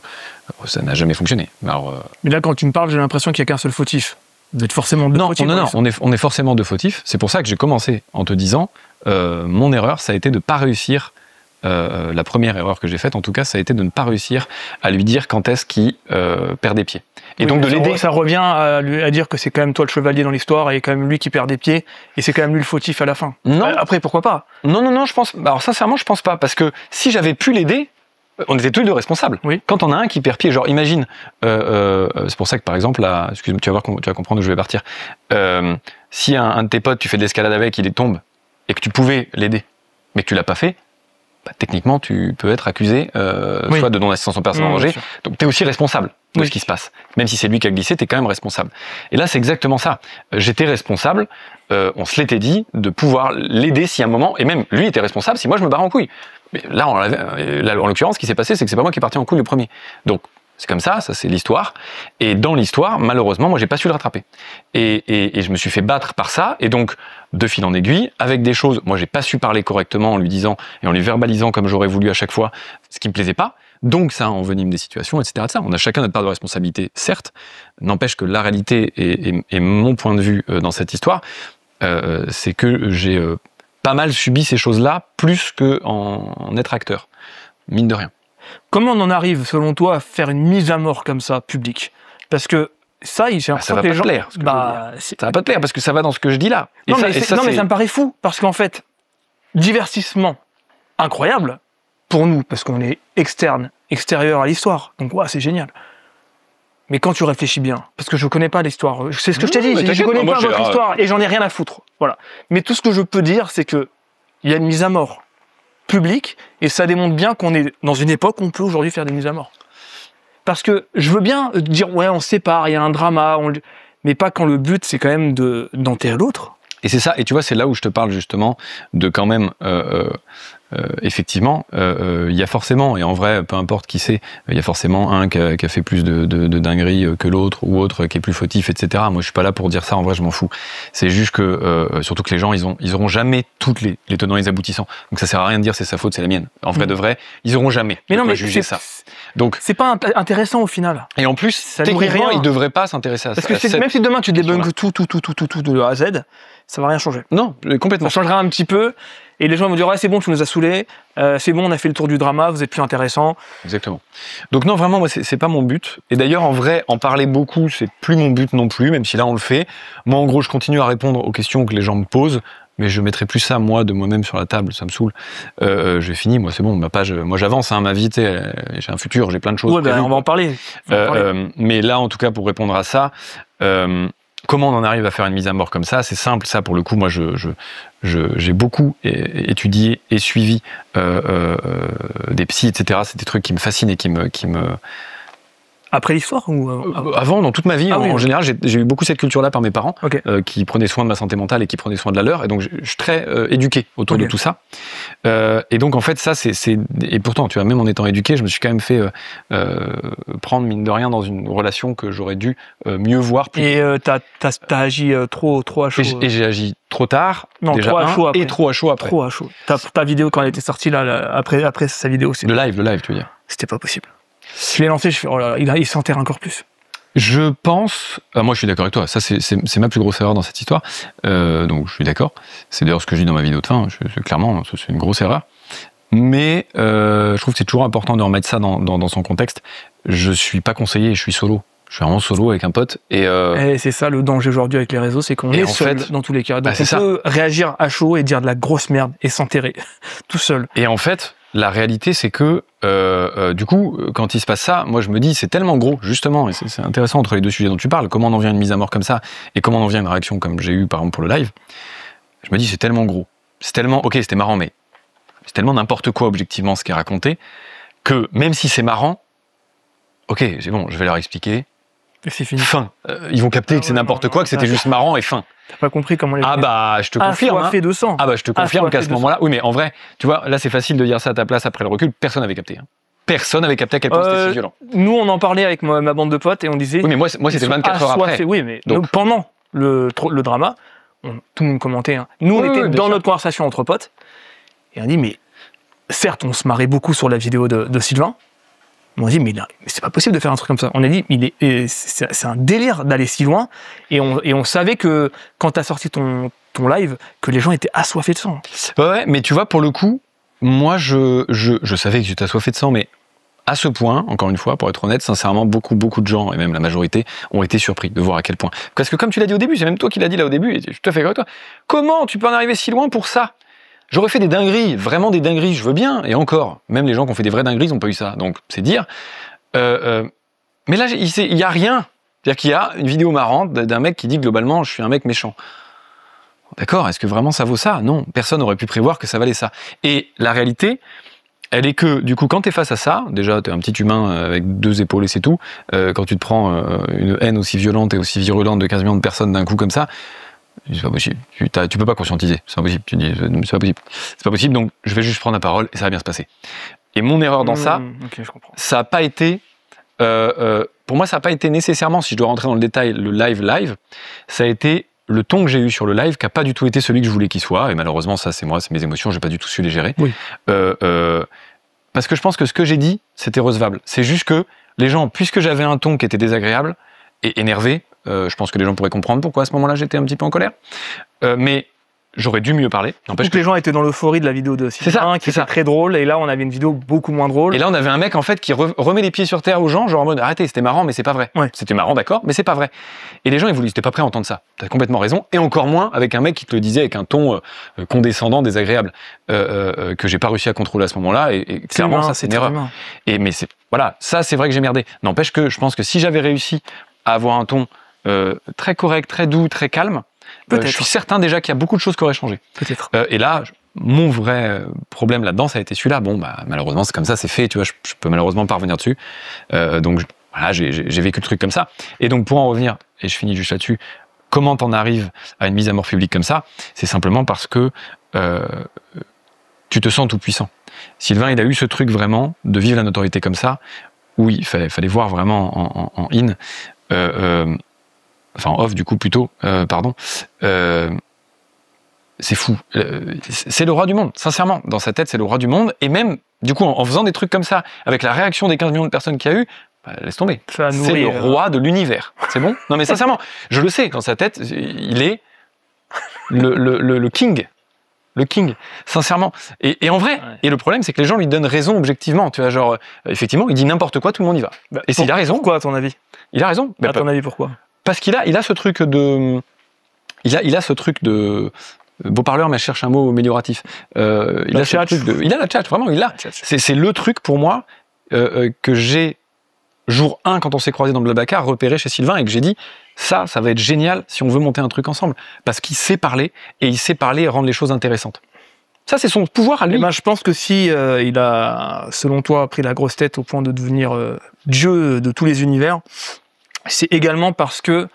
B: ça n'a jamais fonctionné.
A: Mais là quand tu me parles, j'ai l'impression qu'il y a qu'un seul fautif. Vous êtes forcément deux fautifs.
B: Non, on est forcément deux fautifs. C'est pour ça que j'ai commencé en te disant mon erreur, ça a été de ne pas réussir. La première erreur que j'ai faite, en tout cas, ça a été de ne pas réussir à lui dire quand est-ce qu'il perd des pieds. Et donc de l'aider.
A: Ça revient à dire que c'est quand même toi le chevalier dans l'histoire et quand même lui qui perd des pieds et c'est quand même lui le fautif à la fin.
B: Non.
A: Après, pourquoi pas ?
B: Non, je pense. Alors sincèrement, je pense pas, parce que si j'avais pu l'aider. On était tous les deux responsables.
A: Oui.
B: Quand on a un qui perd pied, genre imagine, c'est pour ça que par exemple, là, excuse-moi, tu vas comprendre où je vais partir. Si un de tes potes, tu fais de l'escalade avec, il tombe, et que tu pouvais l'aider, mais que tu l'as pas fait, bah, techniquement, tu peux être accusé soit de non-assistance en personne en danger, donc tu es aussi responsable de ce qui se passe. Même si c'est lui qui a glissé, tu es quand même responsable. Et là, c'est exactement ça. J'étais responsable, on se l'était dit, de pouvoir l'aider si à un moment, et même lui était responsable si moi je me barrais en couille. Mais là, en l'occurrence, ce qui s'est passé, c'est que c'est pas moi qui est parti en couille le premier. Donc, c'est comme ça c'est l'histoire. Et dans l'histoire, malheureusement, moi, j'ai pas su le rattraper. Et je me suis fait battre par ça. Et donc, de fil en aiguille, avec des choses, moi, j'ai pas su parler correctement en lui disant et en lui verbalisant comme j'aurais voulu à chaque fois, ce qui me plaisait pas. Donc, ça envenime des situations, etc. On a chacun notre part de responsabilité, certes. N'empêche que la réalité et mon point de vue dans cette histoire, c'est que j'ai pas mal subi ces choses-là, plus qu'en être acteur. Mine de rien.
A: Comment on en arrive, selon toi, à faire une mise à mort comme ça, publique? Parce que ça, j'ai l'impression que les gens...
B: Ça va pas te plaire, parce que ça va dans ce que je dis là.
A: Mais ça me paraît fou, parce qu'en fait, divertissement incroyable pour nous, parce qu'on est extérieur à l'histoire. Donc, ouais, c'est génial. Mais quand tu réfléchis bien, parce que je connais pas l'histoire, c'est ce que je t'ai dit, je connais pas votre histoire, et j'en ai rien à foutre. Voilà. Mais tout ce que je peux dire, c'est que il y a une mise à mort public, et ça démontre bien qu'on est dans une époque où on peut aujourd'hui faire des mises à mort. Parce que je veux bien dire, ouais, on se sépare, il y a un drama, mais pas quand le but, c'est quand même d'enterrer l'autre.
B: Et c'est ça, et tu vois, c'est là où je te parle justement de quand même, effectivement, il y a forcément, et en vrai, peu importe qui c'est, il y a forcément un qui a fait plus de dingueries que l'autre, ou autre qui est plus fautif, etc. Moi, je suis pas là pour dire ça, en vrai, je m'en fous. C'est juste que, surtout que les gens, ils auront jamais toutes les tenants et les aboutissants. Donc ça sert à rien de dire c'est sa faute, c'est la mienne. En vrai de vrai, ils auront jamais juger ça. Donc
A: c'est pas intéressant au final.
B: Et en plus, techniquement, ils devraient pas s'intéresser à ça.
A: Parce que même si demain tu débunkes tout de A à Z, ça va rien changer.
B: Non, complètement.
A: Ça changera un petit peu, et les gens vont dire ouais, c'est bon, tu nous as saoulés, c'est bon, on a fait le tour du drama, vous êtes plus intéressant.
B: Exactement. Donc non, vraiment, moi, c'est pas mon but. Et d'ailleurs, en vrai, en parler beaucoup, c'est plus mon but non plus, même si là on le fait. Moi, en gros, je continue à répondre aux questions que les gens me posent, mais je mettrai plus ça, moi, de moi-même sur la table, ça me saoule. J'ai fini, moi, c'est bon, ma page, moi j'avance, ma vie, j'ai un futur, j'ai plein de choses.
A: Ouais, on va en parler.
B: Mais là, en tout cas, pour répondre à ça, comment on en arrive à faire une mise à mort comme ça? C'est simple, ça, pour le coup, moi, j'ai beaucoup étudié et suivi des psys, etc. C'est des trucs qui me fascinent et qui me...
A: Après l'histoire ou
B: avant, dans toute ma vie, en général, j'ai eu beaucoup cette culture-là par mes parents, qui prenaient soin de ma santé mentale et qui prenaient soin de la leur, et donc je suis très éduqué autour de tout ça. Et donc en fait, ça, et pourtant, tu vois, même en étant éduqué, je me suis quand même fait prendre, mine de rien, dans une relation que j'aurais dû mieux voir.
A: Et t'as agi trop à chaud.
B: Et j'ai agi trop tard,
A: non,
B: déjà
A: trop à chaud après.
B: Et trop à chaud après.
A: Trop à chaud. Ta vidéo, quand elle était sortie, là, après sa vidéo,
B: Le live, tu veux dire.
A: C'était pas possible. Je l'ai lancé, je fais, oh là là, il s'enterre encore plus.
B: Je pense... moi, je suis d'accord avec toi. Ça, c'est ma plus grosse erreur dans cette histoire. Donc, je suis d'accord. C'est d'ailleurs ce que je dis dans ma vidéo de fin. Clairement, c'est une grosse erreur. Mais je trouve que c'est toujours important de remettre ça dans son contexte. Je suis pas conseiller, je suis solo. Je suis vraiment solo avec un pote. Et
A: c'est ça le danger aujourd'hui avec les réseaux, c'est qu'on est seul dans tous les cas. Donc on peut réagir à chaud et dire de la grosse merde et s'enterrer tout seul.
B: Et en fait... La réalité, c'est que, du coup, quand il se passe ça, moi je me dis, c'est tellement gros, justement, et c'est intéressant entre les deux sujets dont tu parles, comment on en vient à une mise à mort comme ça, et comment on en vient à une réaction comme j'ai eu, par exemple, pour le live, je me dis, c'est tellement gros, c'est tellement, ok, c'était marrant, mais c'est tellement n'importe quoi, objectivement, ce qui est raconté, que même si c'est marrant, ok, c'est bon, je vais leur expliquer,
A: et c'est fini.
B: Fin. Ils vont capter que c'est n'importe quoi, que c'était juste marrant et fin.
A: T'as pas compris comment les...
B: Ah bah, je te confirme.
A: Fait 200.
B: Ah bah, je te confirme qu'à ce moment-là... Oui, mais en vrai, tu vois, là, c'est facile de dire ça à ta place après le recul. Personne n'avait capté. Personne n'avait capté à quel point c'était si violent.
A: Nous, on en parlait avec ma bande de potes et on disait...
B: Oui, mais moi c'était 24 heures après.
A: Oui, mais donc, pendant le drama, tout le monde commentait. Nous, on était dans notre conversation entre potes et on dit, mais certes, on se marrait beaucoup sur la vidéo de Sylvain. On dit, mais c'est pas possible de faire un truc comme ça. On a dit, c'est un délire d'aller si loin. Et on savait que quand t'as sorti ton live, que les gens étaient assoiffés de sang.
B: Ouais, mais tu vois, pour le coup, moi, je savais que j'étais assoiffé de sang, mais à ce point, encore une fois, pour être honnête, sincèrement, beaucoup de gens, et même la majorité, ont été surpris de voir à quel point. Parce que comme tu l'as dit au début, c'est même toi qui l'as dit là au début, et je suis tout à fait d'accord avec toi. Comment tu peux en arriver si loin pour ça? J'aurais fait des dingueries, vraiment des dingueries, je veux bien, et encore, même les gens qui ont fait des vraies dingueries, ils n'ont pas eu ça, donc c'est dire. Mais là, il n'y a rien. C'est-à-dire qu'il y a une vidéo marrante d'un mec qui dit globalement, je suis un mec méchant. D'accord, est-ce que vraiment ça vaut ça? Non, personne n'aurait pu prévoir que ça valait ça. Et la réalité, elle est que, du coup, quand t'es face à ça, déjà, t'es un petit humain avec 2 épaules et c'est tout. Quand tu te prends une haine aussi violente et aussi virulente de 15 millions de personnes d'un coup comme ça, c'est pas possible. Tu peux pas conscientiser. C'est impossible. Tu dis, c'est pas possible. C'est pas possible, donc je vais juste prendre la parole et ça va bien se passer. Et mon erreur dans ça,
A: okay, je comprends.
B: ça a pas été... pour moi, ça n'a pas été nécessairement, si je dois rentrer dans le détail, le live. Ça a été le ton que j'ai eu sur le live qui n'a pas du tout été celui que je voulais qu'il soit. Et malheureusement, ça, c'est moi, c'est mes émotions, j'ai pas du tout su les gérer.
A: Oui.
B: Parce que je pense que ce que j'ai dit, c'était recevable. C'est juste que les gens, puisque j'avais un ton qui était désagréable et énervé, je pense que les gens pourraient comprendre pourquoi à ce moment-là j'étais un petit peu en colère. Mais j'aurais dû mieux parler.
A: N'empêche que les gens étaient dans l'euphorie de la vidéo de Sylvain, qui était très drôle, et là on avait une vidéo beaucoup moins drôle.
B: Et là on avait un mec en fait qui remet les pieds sur terre aux gens, genre en mode arrêtez, c'était marrant mais c'est pas vrai.
A: Ouais.
B: C'était marrant d'accord, mais c'est pas vrai. Et les gens ils étaient pas prêts à entendre ça. T'as complètement raison. Et encore moins avec un mec qui te le disait avec un ton condescendant, désagréable, que j'ai pas réussi à contrôler à ce moment-là. Et clairement ça c'est une erreur. Mais c'est voilà, ça c'est vrai que j'ai merdé. N'empêche que je pense que si j'avais réussi à avoir un ton très correct, très doux, très calme, je suis certain déjà qu'il y a beaucoup de choses qui auraient changé.
A: Peut-être.
B: Et là, mon vrai problème là-dedans, ça a été celui-là. Bon, bah, malheureusement, c'est comme ça, c'est fait. Tu vois, je peux malheureusement pas revenir dessus. Donc, voilà, j'ai vécu le truc comme ça. Et donc, pour en revenir, et je finis juste là-dessus, comment t'en arrives à une mise à mort publique comme ça? C'est simplement parce que tu te sens tout puissant. Sylvain, il a eu ce truc vraiment de vivre la notoriété comme ça, où il fallait voir vraiment en in. Enfin en off du coup plutôt, pardon, c'est fou. C'est le roi du monde, sincèrement. Dans sa tête, c'est le roi du monde. Et même, du coup, en faisant des trucs comme ça, avec la réaction des 15 millions de personnes qu'il y a eu, bah, laisse tomber. C'est le roi de l'univers. C'est bon? Non mais sincèrement, je le sais, dans sa tête, il est le king. Le king, sincèrement. Et en vrai, ouais. Et le problème, c'est que les gens lui donnent raison objectivement. Tu vois, genre, effectivement, il dit n'importe quoi, tout le monde y va.
A: Bah,
B: et s'il a raison...
A: Pourquoi, à ton avis?
B: Il a raison.
A: À ton avis, pourquoi?
B: Parce qu'il a ce truc de... Il a ce truc de... Beau parleur, mais je cherche un mot amélioratif. Il a la tchatch, vraiment, il l'a. C'est le truc, pour moi, que j'ai, jour 1, quand on s'est croisés dans le Blablacar, repéré chez Sylvain, et que j'ai dit, ça va être génial si on veut monter un truc ensemble. Parce qu'il sait parler, et il sait parler et rendre les choses intéressantes. Ça, c'est son pouvoir à lui.
A: Eh ben, je pense que si il a, selon toi, pris la grosse tête au point de devenir Dieu de tous les univers, c'est également parce que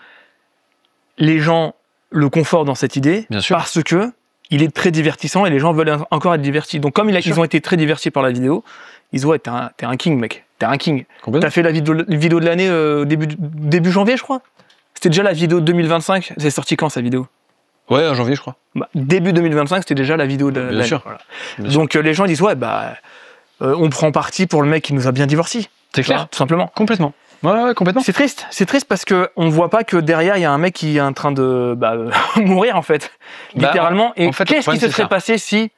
A: les gens le confortent dans cette idée, parce que il est très divertissant et les gens veulent encore être divertis. Donc comme ils ont été très divertis par la vidéo, ils disent ouais, t'es un king, mec, t'es un king. T'as fait la vidéo de l'année début janvier, je crois. C'était déjà la vidéo de 2025. C'est sorti quand, sa vidéo?
B: Ouais, en janvier, je crois.
A: Bah, début 2025, c'était déjà la vidéo de l'année.
B: Bien sûr.
A: Voilà. Donc les gens disent ouais, bah on prend parti pour le mec qui nous a bien divorcis.
B: C'est clair,
A: tout simplement.
B: Complètement. Ouais, complètement.
A: C'est triste parce que on voit pas que derrière il y a un mec qui est en train de mourir en fait, littéralement. Et en fait, qu'est-ce qui se serait passé si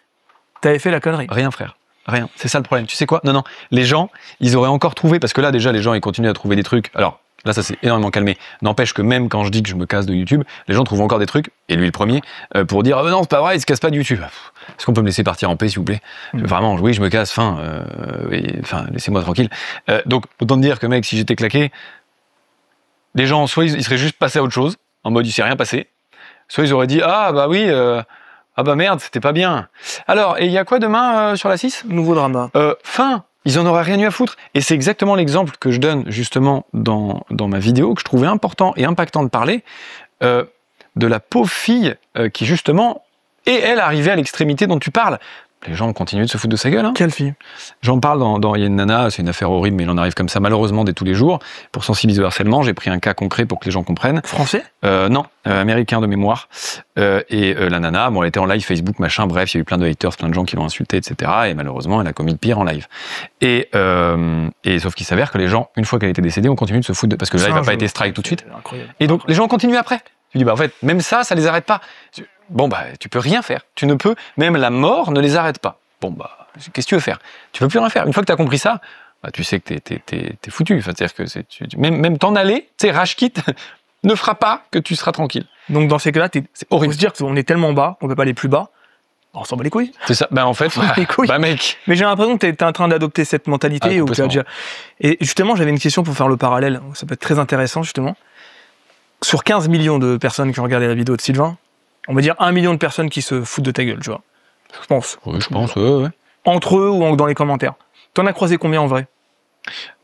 A: t'avais fait la connerie?
B: Rien, frère. Rien. C'est ça le problème. Tu sais quoi? Non. Les gens, ils auraient encore trouvé, parce que là déjà les gens ils continuent à trouver des trucs. Alors là ça s'est énormément calmé. N'empêche que même quand je dis que je me casse de YouTube, les gens trouvent encore des trucs, et lui le premier, pour dire non c'est pas vrai, il se casse pas de YouTube. Est-ce qu'on peut me laisser partir en paix s'il vous plaît? Vraiment, oui je me casse, laissez-moi tranquille. Donc autant te dire que mec, si j'étais claqué, les gens soit ils seraient juste passés à autre chose, en mode il s'est rien passé, soit ils auraient dit ah bah oui, ah bah merde c'était pas bien. Alors et il y a quoi demain sur la 6?
A: Nouveau drama.
B: Ils en auraient rien eu à foutre. Et c'est exactement l'exemple que je donne justement dans ma vidéo, que je trouvais important et impactant de parler, de la pauvre fille qui justement est, elle, arrivée à l'extrémité dont tu parles. Les gens continuent de se foutre de sa gueule. Hein.
A: Quelle fille?
B: J'en parle il y a une nana, c'est une affaire horrible, mais il en arrive comme ça malheureusement dès tous les jours. Pour sensibiliser au harcèlement, j'ai pris un cas concret pour que les gens comprennent.
A: Français?
B: Non, américain de mémoire. La nana, bon, elle était en live Facebook, machin, bref, il y a eu plein de haters, plein de gens qui l'ont insultée, etc. Et malheureusement, elle a commis le pire en live. Et sauf qu'il s'avère que les gens, une fois qu'elle était décédée, ont continué de se foutre parce que le live n'a pas été strike tout de suite.
A: Incroyable.
B: Et donc, les gens continuent après. Tu dis, bah en fait, même ça les arrête pas. Bon, bah, tu peux rien faire. Tu ne peux, même la mort ne les arrête pas. Bon, bah, qu'est-ce que tu veux faire? Tu peux plus rien faire. Une fois que tu as compris ça, bah, tu sais que t'es foutu. Enfin, c'est-à-dire que même t'en aller, tu sais, rage quit, ne fera pas que tu seras tranquille.
A: Donc, dans ces cas-là,
B: c'est horrible.
A: Faut se dire qu'on est tellement bas, on peut pas aller plus bas. On s'en bat les couilles.
B: C'est ça. Bah, en fait, mec.
A: Mais j'ai l'impression que t'es en train d'adopter cette mentalité. Où tu as déjà... Et justement, j'avais une question pour faire le parallèle. Ça peut être très intéressant, justement. Sur 15 millions de personnes qui ont regardé la vidéo de Sylvain, on va dire 1 million de personnes qui se foutent de ta gueule, tu vois. Je pense.
B: Oui, je pense, ouais.
A: Entre eux ou dans les commentaires. T'en as croisé combien en vrai?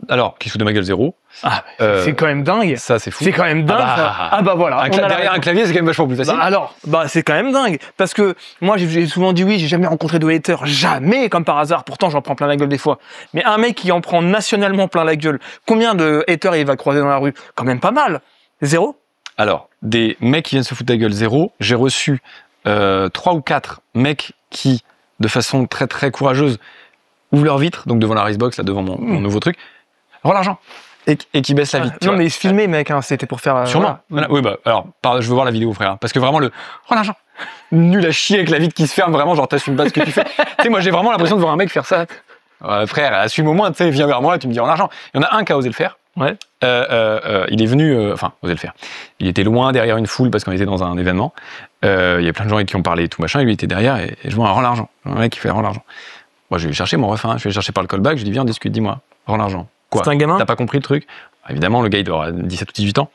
B: Alors, qui se fout de ma gueule, 0.
A: Ah, c'est quand même dingue.
B: Ça, c'est fou.
A: C'est quand même dingue. Ah bah voilà.
B: Derrière un clavier, c'est quand même vachement plus facile.
A: Bah alors, c'est quand même dingue. Parce que moi, j'ai souvent dit oui, j'ai jamais rencontré de hater. Jamais, comme par hasard. Pourtant, j'en prends plein la gueule des fois. Mais un mec qui en prend nationalement plein la gueule, combien de haters il va croiser dans la rue? Quand même pas mal. 0?
B: Alors, des mecs qui viennent se foutre de la gueule, 0. J'ai reçu 3 ou 4 mecs qui, de façon très très courageuse, ouvrent leur vitre, donc devant la Racebox, là devant mon nouveau truc, rends l'argent, et qui baissent la vitre.
A: Non mais ils se filmaient mec, hein, c'était pour faire...
B: Sûrement. Voilà. Oui bah alors, je veux voir la vidéo frère, parce que vraiment rends l'argent, nul à chier avec la vitre qui se ferme, vraiment genre t'assumes pas ce que tu fais. Tu sais moi j'ai vraiment l'impression de voir un mec faire ça. Frère, assume au moins, tu sais, viens vers moi, tu me dis rends l'argent. Il y en a un qui a osé le faire.
A: Ouais.
B: Il est venu, osé le faire. Il était loin derrière une foule parce qu'on était dans un événement. Il y a plein de gens qui ont parlé et tout machin, et lui était derrière et je vois rends l'argent. Un mec qui fait rends l'argent. Moi, je vais lui chercher mon ref, je vais le chercher par le callback, je lui dis viens, on discute, dis-moi, rends l'argent. Quoi?
A: C'est un gamin?
B: T'as pas compris le truc? Évidemment, le gars, il doit avoir 17 ou 18 ans.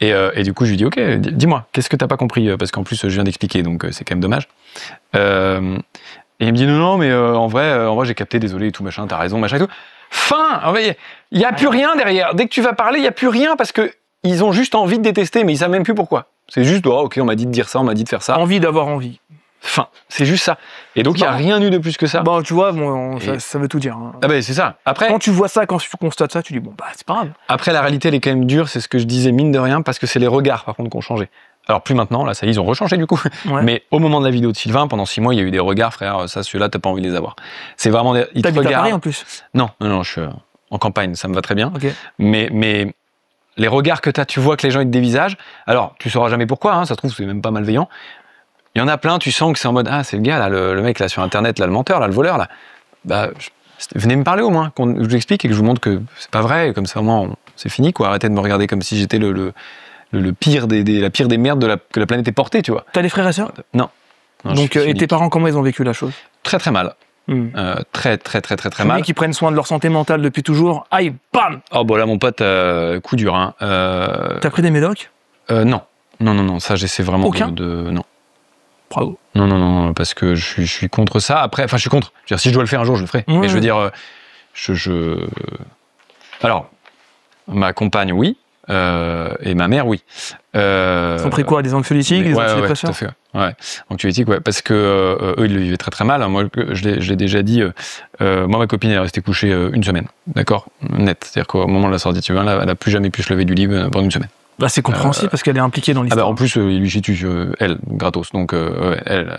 B: Et du coup, je lui dis ok, dis-moi, qu'est-ce que t'as pas compris? Parce qu'en plus, je viens d'expliquer, donc c'est quand même dommage. Et il me dit non, mais en vrai, j'ai capté, désolé et tout machin, t'as raison, machin et tout. Fin! Il n'y a plus rien derrière. Dès que tu vas parler, il n'y a plus rien parce que ils ont juste envie de détester, mais ils savent même plus pourquoi. C'est juste, oh, ok, on m'a dit de dire ça, on m'a dit de faire ça.
A: Envie d'avoir envie.
B: Fin, c'est juste ça. Et donc il n'y a rien eu de plus que ça.
A: Bon, tu vois, ça veut tout dire. Hein.
B: Ah ben c'est ça. Après,
A: quand tu vois ça, quand tu constates ça, tu dis bon bah c'est pas grave.
B: Après la réalité elle est quand même dure, c'est ce que je disais mine de rien, parce que c'est les regards par contre qui ont changé. Alors plus maintenant, là ça y est, ils ont rechangé du coup. Ouais. Mais au moment de la vidéo de Sylvain, pendant 6 mois, il y a eu des regards, frère, ça celui-là t'as pas envie de les avoir. C'est vraiment des...
A: T'habites à Paris en plus?
B: Non, je suis en campagne, ça me va très bien.
A: Okay.
B: Mais les regards que tu vois que les gens ils te dévisagent, alors tu sauras jamais pourquoi, hein, ça se trouve c'est même pas malveillant. Il y en a plein, tu sens que c'est en mode ah c'est le gars là, le mec là sur internet là, le menteur là, le voleur là. Bah venez me parler au moins, que je vous explique et que je vous montre que c'est pas vrai, et comme ça au moins c'est fini quoi. Arrêtez de me regarder comme si j'étais la pire des merdes que la planète ait portée, tu vois.
A: T'as des frères et sœurs?
B: Non.
A: Donc et tes parents comment ils ont vécu la chose?
B: Très très mal. Très mal.
A: Qui prennent soin de leur santé mentale depuis toujours. Aïe, bam.
B: Oh bon là mon pote, coup dur hein.
A: T'as pris des médocs?
B: Non, ça j'essaie vraiment non.
A: Bravo.
B: Non, parce que je suis contre ça. Après, enfin, je suis contre. Je veux dire, si je dois le faire un jour, je le ferai. Ouais. Mais je veux dire, alors, ma compagne, oui, et ma mère, oui.
A: Ils ont pris quoi? Des anxiolytiques, des antidépresseurs?
B: Ouais, tout à fait. Ouais, anxiolytiques, ouais, parce que eux, ils le vivaient très très mal. Moi, je l'ai déjà dit. Moi, ma copine, elle est restée couchée 1 semaine, d'accord, net. C'est-à-dire qu'au moment de la sortie de Sylvain, elle a plus jamais pu se lever du lit pendant 1 semaine.
A: Bah, c'est compréhensible parce qu'elle est impliquée dans l'histoire.
B: En plus, il lui chie dessus, elle, gratos. Donc, elle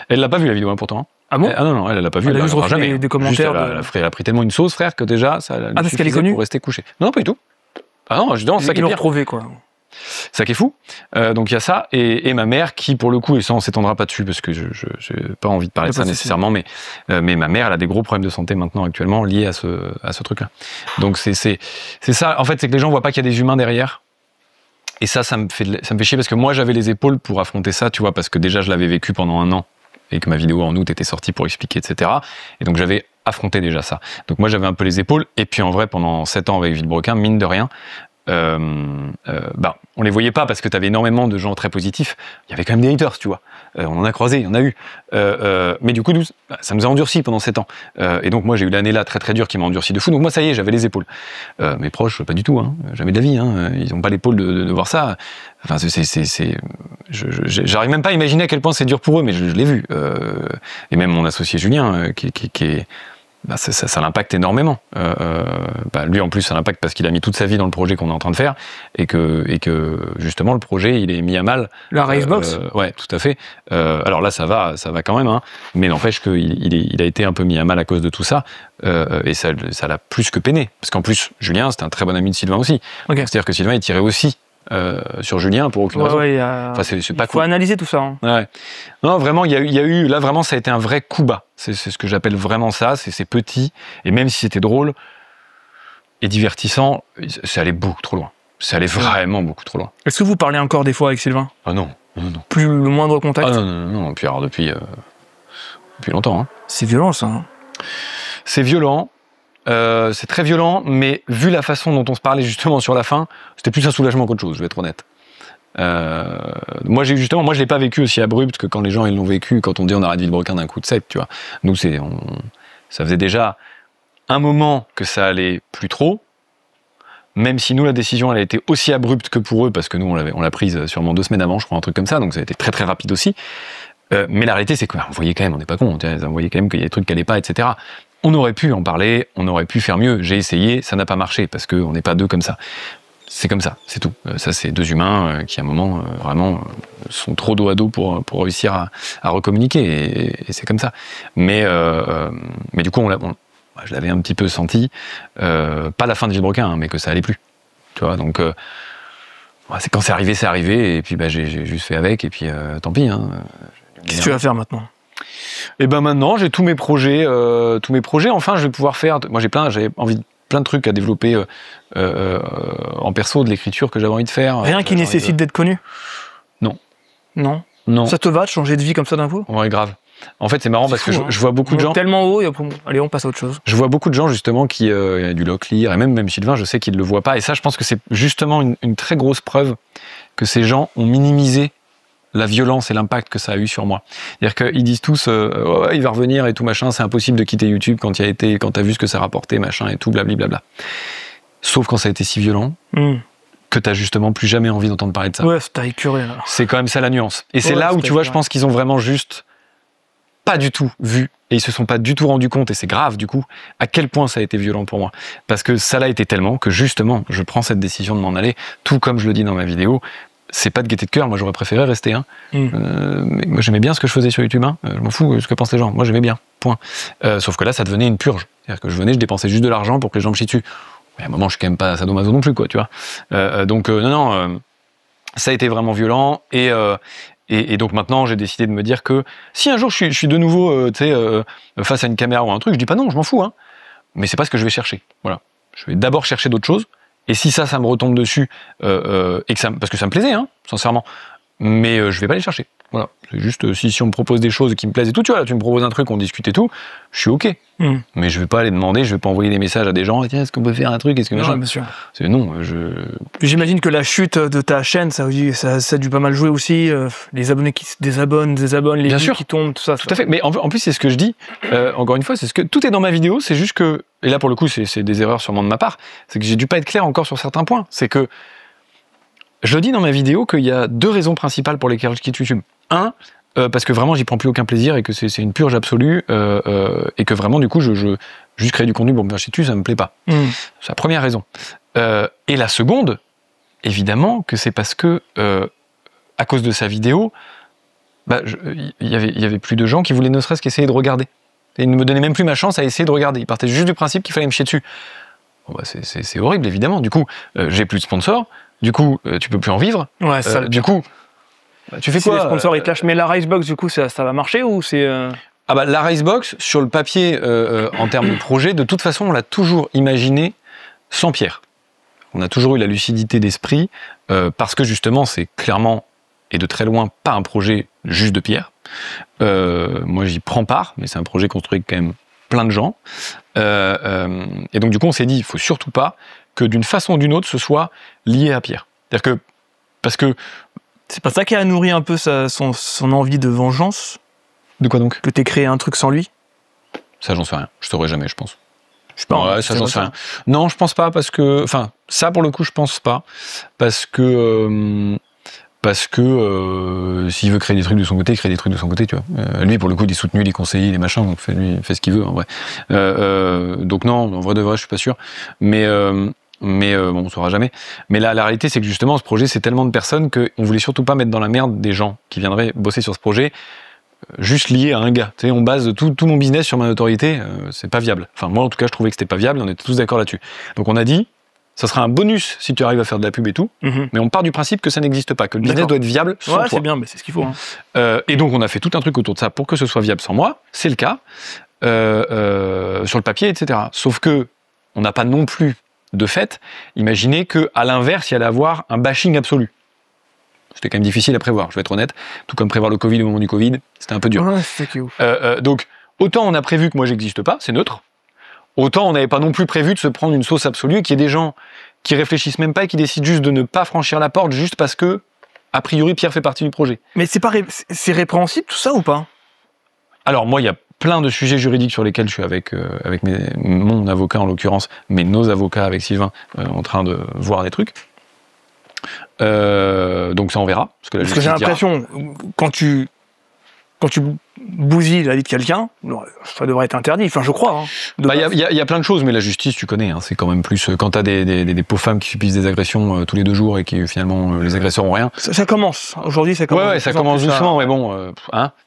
B: l'a pas vu la vidéo, hein, pourtant.
A: Ah bon?
B: Non, elle l'a pas vu.
A: Elle a juste refait des commentaires.
B: Elle a pris tellement une sauce, frère, que déjà, ça
A: parce qu'elle est connue
B: pour rester couchée. Non, pas du tout. Ah non, justement, c'est ça qui est pire.
A: Retrouvé, quoi.
B: Ça qui est fou. Donc il y a ça. Et ma mère, qui pour le coup, et ça on s'étendra pas dessus parce que je n'ai pas envie de parler de ça nécessairement, mais ma mère, elle a des gros problèmes de santé maintenant actuellement liés à ce truc-là. Donc c'est ça. En fait, c'est que les gens voient pas qu'il y a des humains derrière. Et ça me fait chier parce que moi j'avais les épaules pour affronter ça, tu vois, parce que déjà je l'avais vécu pendant 1 an et que ma vidéo en août était sortie pour expliquer, etc. Et donc j'avais affronté déjà ça. Donc moi j'avais un peu les épaules. Et puis en vrai, pendant 7 ans avec Villebrequin, mine de rien, on les voyait pas parce que tu avais énormément de gens très positifs. Il y avait quand même des haters, tu vois. On en a croisé, il y en a eu. Mais du coup, ça nous a endurci pendant 7 ans. Et donc moi, j'ai eu l'année là très très dure qui m'a endurci de fou. Donc moi, ça y est, j'avais les épaules. Mes proches, pas du tout. Hein. Jamais de la vie. Hein. Ils ont pas l'épaule de voir ça. Enfin, j'arrive même pas à imaginer à quel point c'est dur pour eux, mais je l'ai vu. Et même mon associé Julien, qui est ça l'impacte énormément. Lui en plus ça l'impacte parce qu'il a mis toute sa vie dans le projet qu'on est en train de faire et que justement le projet il est mis à mal.
A: La Racebox.
B: Ouais, tout à fait. Alors là ça va quand même, hein, mais n'empêche qu'il a été un peu mis à mal à cause de tout ça et ça l'a plus que peiné parce qu'en plus Julien c'était un très bon ami de Sylvain aussi. Okay. C'est-à-dire que Sylvain il tirait aussi sur Julien pour aucune raison. Enfin, c'est pas
A: faut analyser tout ça. Hein.
B: Ouais. Non, vraiment, il y a eu, là vraiment, ça a été un vrai coup bas. C'est ce que j'appelle vraiment ça. C'est petit, et même si c'était drôle et divertissant, c'est allé beaucoup trop loin. C'est allé vraiment beaucoup trop loin.
A: Est-ce que vous parlez encore des fois avec Sylvain?
B: Ah non.
A: Plus le moindre contact?
B: Ah non. Puis alors depuis longtemps. Hein.
A: C'est violent ça. Hein.
B: C'est violent. C'est très violent, mais vu la façon dont on se parlait justement sur la fin, c'était plus un soulagement qu'autre chose, je vais être honnête. Moi, je l'ai pas vécu aussi abrupt que quand les gens ils l'ont vécu, quand on dit on arrête Villebrequin d'un coup de sec, tu vois. Nous, ça faisait déjà un moment que ça allait plus trop, même si nous, la décision, elle a été aussi abrupte que pour eux, parce que nous, on l'a prise sûrement 2 semaines avant, je crois, un truc comme ça, donc ça a été très très rapide aussi. Mais la réalité, c'est qu'on voyait quand même, on n'est pas con, on voyait quand même qu'il y a des trucs qui n'allaient pas, etc. On aurait pu en parler, on aurait pu faire mieux. J'ai essayé, ça n'a pas marché, parce qu'on n'est pas 2 comme ça. C'est comme ça, c'est tout. Ça, c'est 2 humains qui, à un moment, vraiment, sont trop dos à dos pour réussir à recommuniquer, et c'est comme ça. Mais du coup, je l'avais un petit peu senti, pas la fin de Villebrequin, hein, mais que ça allait plus. Tu vois, donc, c'est quand c'est arrivé, et puis j'ai juste fait avec, et puis tant pis. Hein,
A: qu'est-ce que tu vas faire maintenant?
B: Et ben maintenant, j'ai tous mes projets. Enfin, je vais pouvoir faire. Moi, j'avais envie de plein de trucs à développer en perso, de l'écriture que j'avais envie de faire.
A: Rien qui nécessite d'être connu?
B: Non.
A: Non.
B: Non.
A: Ça te va de changer de vie comme ça d'un coup?
B: Ouais, grave. En fait, c'est marrant parce que je vois beaucoup de gens.
A: Tellement haut, et après, allez, on passe à autre chose.
B: Je vois beaucoup de gens justement qui du Locklear, et même Sylvain, je sais qu'ils ne le voient pas. Et ça, je pense que c'est justement une très grosse preuve que ces gens ont minimisé la violence et l'impact que ça a eu sur moi. C'est-à-dire qu'ils disent tous il va revenir et tout machin, c'est impossible de quitter YouTube quand t'as vu ce que ça rapportait, machin et tout, blablabla. Sauf quand ça a été si violent que t'as justement plus jamais envie d'entendre parler de ça.
A: Ouais, t'as écuré là.
B: C'est quand même ça la nuance. Et c'est là où tu vois, je pense qu'ils ont vraiment juste pas du tout vu, et ils se sont pas du tout rendus compte, et c'est grave du coup, à quel point ça a été violent pour moi. Parce que ça l'a été tellement que justement, je prends cette décision de m'en aller, tout comme je le dis dans ma vidéo. C'est pas de gaieté de cœur, moi j'aurais préféré rester. Hein. Mais moi j'aimais bien ce que je faisais sur YouTube, hein. Je m'en fous ce que pensent les gens, moi j'aimais bien, point. Sauf que là ça devenait une purge. C'est-à-dire que je dépensais juste de l'argent pour que les gens me chient dessus. Mais à un moment je suis quand même pas sadomaso non plus, quoi, tu vois. Donc non, ça a été vraiment violent, et donc maintenant j'ai décidé de me dire que si un jour je suis de nouveau face à une caméra ou un truc, je dis pas non, je m'en fous, hein. Mais c'est pas ce que je vais chercher. Voilà. Je vais d'abord chercher d'autres choses. Et si ça me retombe dessus, et que parce que ça me plaisait, hein, sincèrement, mais je vais pas les chercher. Voilà. C'est juste, si on me propose des choses qui me plaisent et tout, tu vois, là, tu me proposes un truc, on discute et tout, je suis OK. Mais je vais pas aller demander, je vais pas envoyer des messages à des gens, tiens, est-ce qu'on peut faire un truc, est-ce que machin.
A: Non, bien sûr.
B: Non,
A: J'imagine que la chute de ta chaîne, ça a dû pas mal jouer aussi, les abonnés qui se désabonnent, les
B: bien
A: vues
B: sûr,
A: qui tombent, tout ça.
B: Tout à fait. Mais en plus, c'est ce que je dis, encore une fois, c'est ce que tout est dans ma vidéo, c'est juste que, et là pour le coup, c'est des erreurs sûrement de ma part, c'est que j'ai dû pas être clair encore sur certains points. C'est que je dis dans ma vidéo qu'il y a 2 raisons principales pour lesquelles je quitte YouTube. Un, parce que vraiment j'y prends plus aucun plaisir et que c'est une purge absolue, et que vraiment du coup je juste créer du contenu pour me faire chier dessus, ça me plaît pas. C'est la première raison. Et la seconde, évidemment, que c'est parce que à cause de sa vidéo, il y avait plus de gens qui voulaient ne serait-ce qu'essayer de regarder. Et ils ne me donnaient même plus ma chance à essayer de regarder. Ils partaient juste du principe qu'il fallait me chier dessus. Bon, c'est horrible, évidemment. Du coup, j'ai plus de sponsors. Du coup, tu peux plus en vivre.
A: Ouais, ça.
B: Du coup, tu fais
A: si
B: quoi?
A: Les sponsors ils te lâchent. Mais la Ricebox, du coup, ça va marcher ou c'est
B: la Ricebox, sur le papier, en termes de projet, de toute façon, on l'a toujours imaginé sans Pierre. On a toujours eu la lucidité d'esprit, parce que justement, c'est clairement et de très loin pas un projet juste de Pierre. Moi, j'y prends part, mais c'est un projet construit avec quand même plein de gens. Et donc, du coup, on s'est dit, il faut surtout pas que d'une façon ou d'une autre, ce soit lié à Pierre. C'est-à-dire que, parce que...
A: C'est pas ça qui a nourri un peu son envie de vengeance?
B: De quoi donc?
A: Que t'aies créé un truc sans lui? Ça,
B: j'en sais rien. Je saurais jamais, je pense.
A: Je sais pas.
B: Ouais, ça, j'en sais rien. Non, je pense pas, parce que... Enfin, ça, pour le coup, je pense pas. Parce que s'il veut créer des trucs de son côté, il crée des trucs de son côté, tu vois. Lui, pour le coup, il est soutenu, il est conseillé, il est machin, donc lui, il fait ce qu'il veut, en vrai. Donc non, en vrai de vrai, je suis pas sûr. Mais bon, on saura jamais. Mais là, la réalité, c'est que justement, ce projet, c'est tellement de personnes qu'on voulait surtout pas mettre dans la merde des gens qui viendraient bosser sur ce projet, juste lié à un gars. Tu sais, on base tout mon business sur ma notoriété, c'est pas viable. Enfin, moi, en tout cas, je trouvais que c'était pas viable, et on était tous d'accord là-dessus. Donc on a dit, ça sera un bonus si tu arrives à faire de la pub et tout, mais on part du principe que ça n'existe pas, que le business doit être viable sans toi.
A: Ouais, c'est bien, mais c'est ce qu'il faut. Hein.
B: Et donc on a fait tout un truc autour de ça pour que ce soit viable sans moi, c'est le cas, sur le papier, etc. Sauf que on n'a pas non plus de fait imaginé qu'à l'inverse, il y allait avoir un bashing absolu. C'était quand même difficile à prévoir, je vais être honnête, tout comme prévoir le Covid au moment du Covid, c'était un peu dur.
A: Ouais, c'est ouf.
B: Donc autant on a prévu que moi j'existe pas, c'est neutre, autant on n'avait pas non plus prévu de se prendre une sauce absolue et qu'il y ait des gens qui réfléchissent même pas et qui décident juste de ne pas franchir la porte juste parce que a priori, Pierre fait partie du projet.
A: Mais c'est répréhensible tout ça ou pas?
B: Alors moi, il y a plein de sujets juridiques sur lesquels je suis avec mon avocat en l'occurrence, mais nos avocats avec Sylvain, en train de voir des trucs. Donc ça on verra.
A: Parce que j'ai l'impression, quand tu bousilles la vie de quelqu'un, ça devrait être interdit, enfin je crois. Hein,
B: il y a plein de choses, mais la justice, tu connais, hein, c'est quand même plus... Quand t'as des pauvres femmes qui subissent des agressions tous les 2 jours et qui finalement les agresseurs ont rien...
A: Ça commence, aujourd'hui ça commence.
B: Ouais, ça commence doucement, mais bon,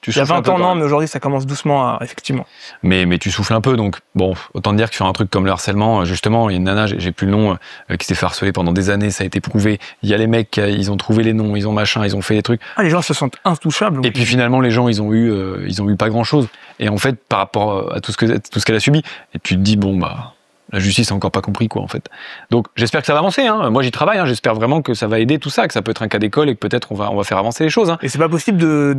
B: tu souffles.
A: Il y a 20 ans, non, mais aujourd'hui ça commence doucement, effectivement.
B: Mais tu souffles un peu, donc bon, autant te dire que sur un truc comme le harcèlement, justement, il y a une nana, j'ai plus le nom, qui s'est fait harceler pendant des années, ça a été prouvé, il y a les mecs, ils ont trouvé les noms, ils ont machin, ils ont fait des trucs.
A: Ah, les gens se sentent intouchables.
B: Et puis finalement, les gens, ils ont eu pas grand-chose. Et en fait, par rapport à tout ce qu'elle a subi, et tu te dis, bon, bah, la justice n'a encore pas compris, quoi, en fait. Donc, j'espère que ça va avancer, hein. Moi, j'y travaille, hein. J'espère vraiment que ça va aider tout ça, que ça peut être un cas d'école et que peut-être on va faire avancer les choses, hein.
A: Et c'est pas possible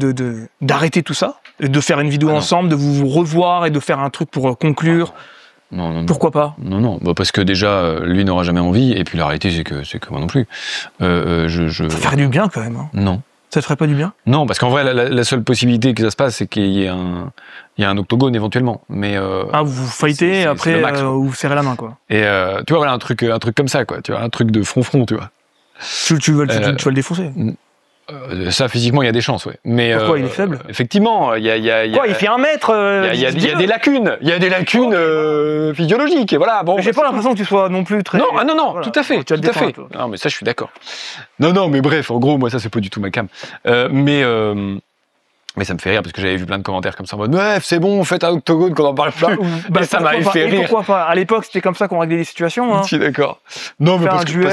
A: d'arrêter tout ça? De faire une vidéo ensemble, de vous revoir et de faire un truc pour conclure?
B: Non.
A: Pourquoi pas?
B: Non, bah parce que déjà, lui n'aura jamais envie, et puis la réalité, c'est que moi non plus.
A: Ça ferait du bien, quand même, hein.
B: Non.
A: Ça te ferait pas du bien?
B: Non, parce qu'en vrai, la seule possibilité que ça se passe, c'est qu'il y ait un octogone éventuellement. Mais
A: vous fightez, après vous serrez la main, quoi.
B: Et tu vois, voilà, un truc comme ça, quoi. Tu vois, un truc de front, tu vois.
A: Tu vas le défoncer?
B: Ça, physiquement, il y a des chances, ouais. Mais
A: pourquoi il est faible?
B: Effectivement, il y a.
A: Quoi, il fait 1 mètre?
B: Il y a des lacunes. Il y a des lacunes physiologiques. Et voilà. Bon.
A: J'ai pas l'impression que tu sois non plus très.
B: Non,
A: voilà.
B: tout à fait, tout à fait. Non, mais ça, je suis d'accord. Non, mais bref, en gros, moi, ça, c'est pas du tout ma cam. Mais ça me fait rire parce que j'avais vu plein de commentaires comme ça en mode bref, c'est bon, faites un octogone qu'on en parle plus. Et ça m'avait fait rire.
A: Pourquoi pas? À l'époque, c'était comme ça qu'on réglait les situations. Hein.
B: Je suis d'accord. Non, mais parce que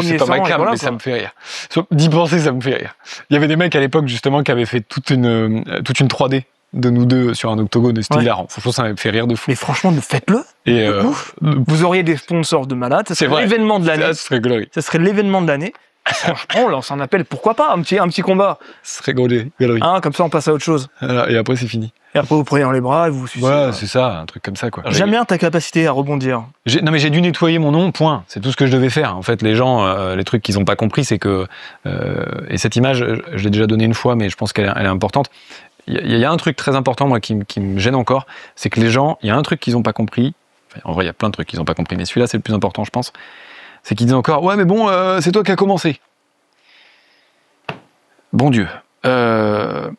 B: c'est pas ma cam, voilà, mais ça me fait rire. D'y penser, ça me fait rire. Il y avait des mecs à l'époque justement qui avaient fait toute une 3D de nous deux sur un octogone et c'était hilarant. Franchement, ça m'avait fait rire de fou.
A: Mais franchement, faites-le.
B: Et
A: vous auriez des sponsors de malades. Ça serait l'événement de l'année. Ça serait l'événement de l'année. Franchement, on lance un appel, pourquoi pas, un petit combat.
B: Ce serait galerie.
A: Comme ça, on passe à autre chose.
B: Voilà, et après, c'est fini.
A: Et après, vous prenez dans les bras et vous vous suicidez.
B: Ouais, c'est ça, un truc comme ça, quoi.
A: J'aime bien ta capacité à rebondir.
B: Non, mais j'ai dû nettoyer mon nom, point. C'est tout ce que je devais faire. En fait, les gens, les trucs qu'ils n'ont pas compris, c'est que... et cette image, je l'ai déjà donnée une fois, mais je pense qu'elle est importante. Il y a un truc très important, moi, qui me gêne encore, c'est que les gens, il y a un truc qu'ils n'ont pas compris. Enfin, en vrai, il y a plein de trucs qu'ils n'ont pas compris, mais celui-là, c'est le plus important, je pense. C'est qu'ils disent encore, ouais, mais bon, c'est toi qui as commencé. Bon Dieu, je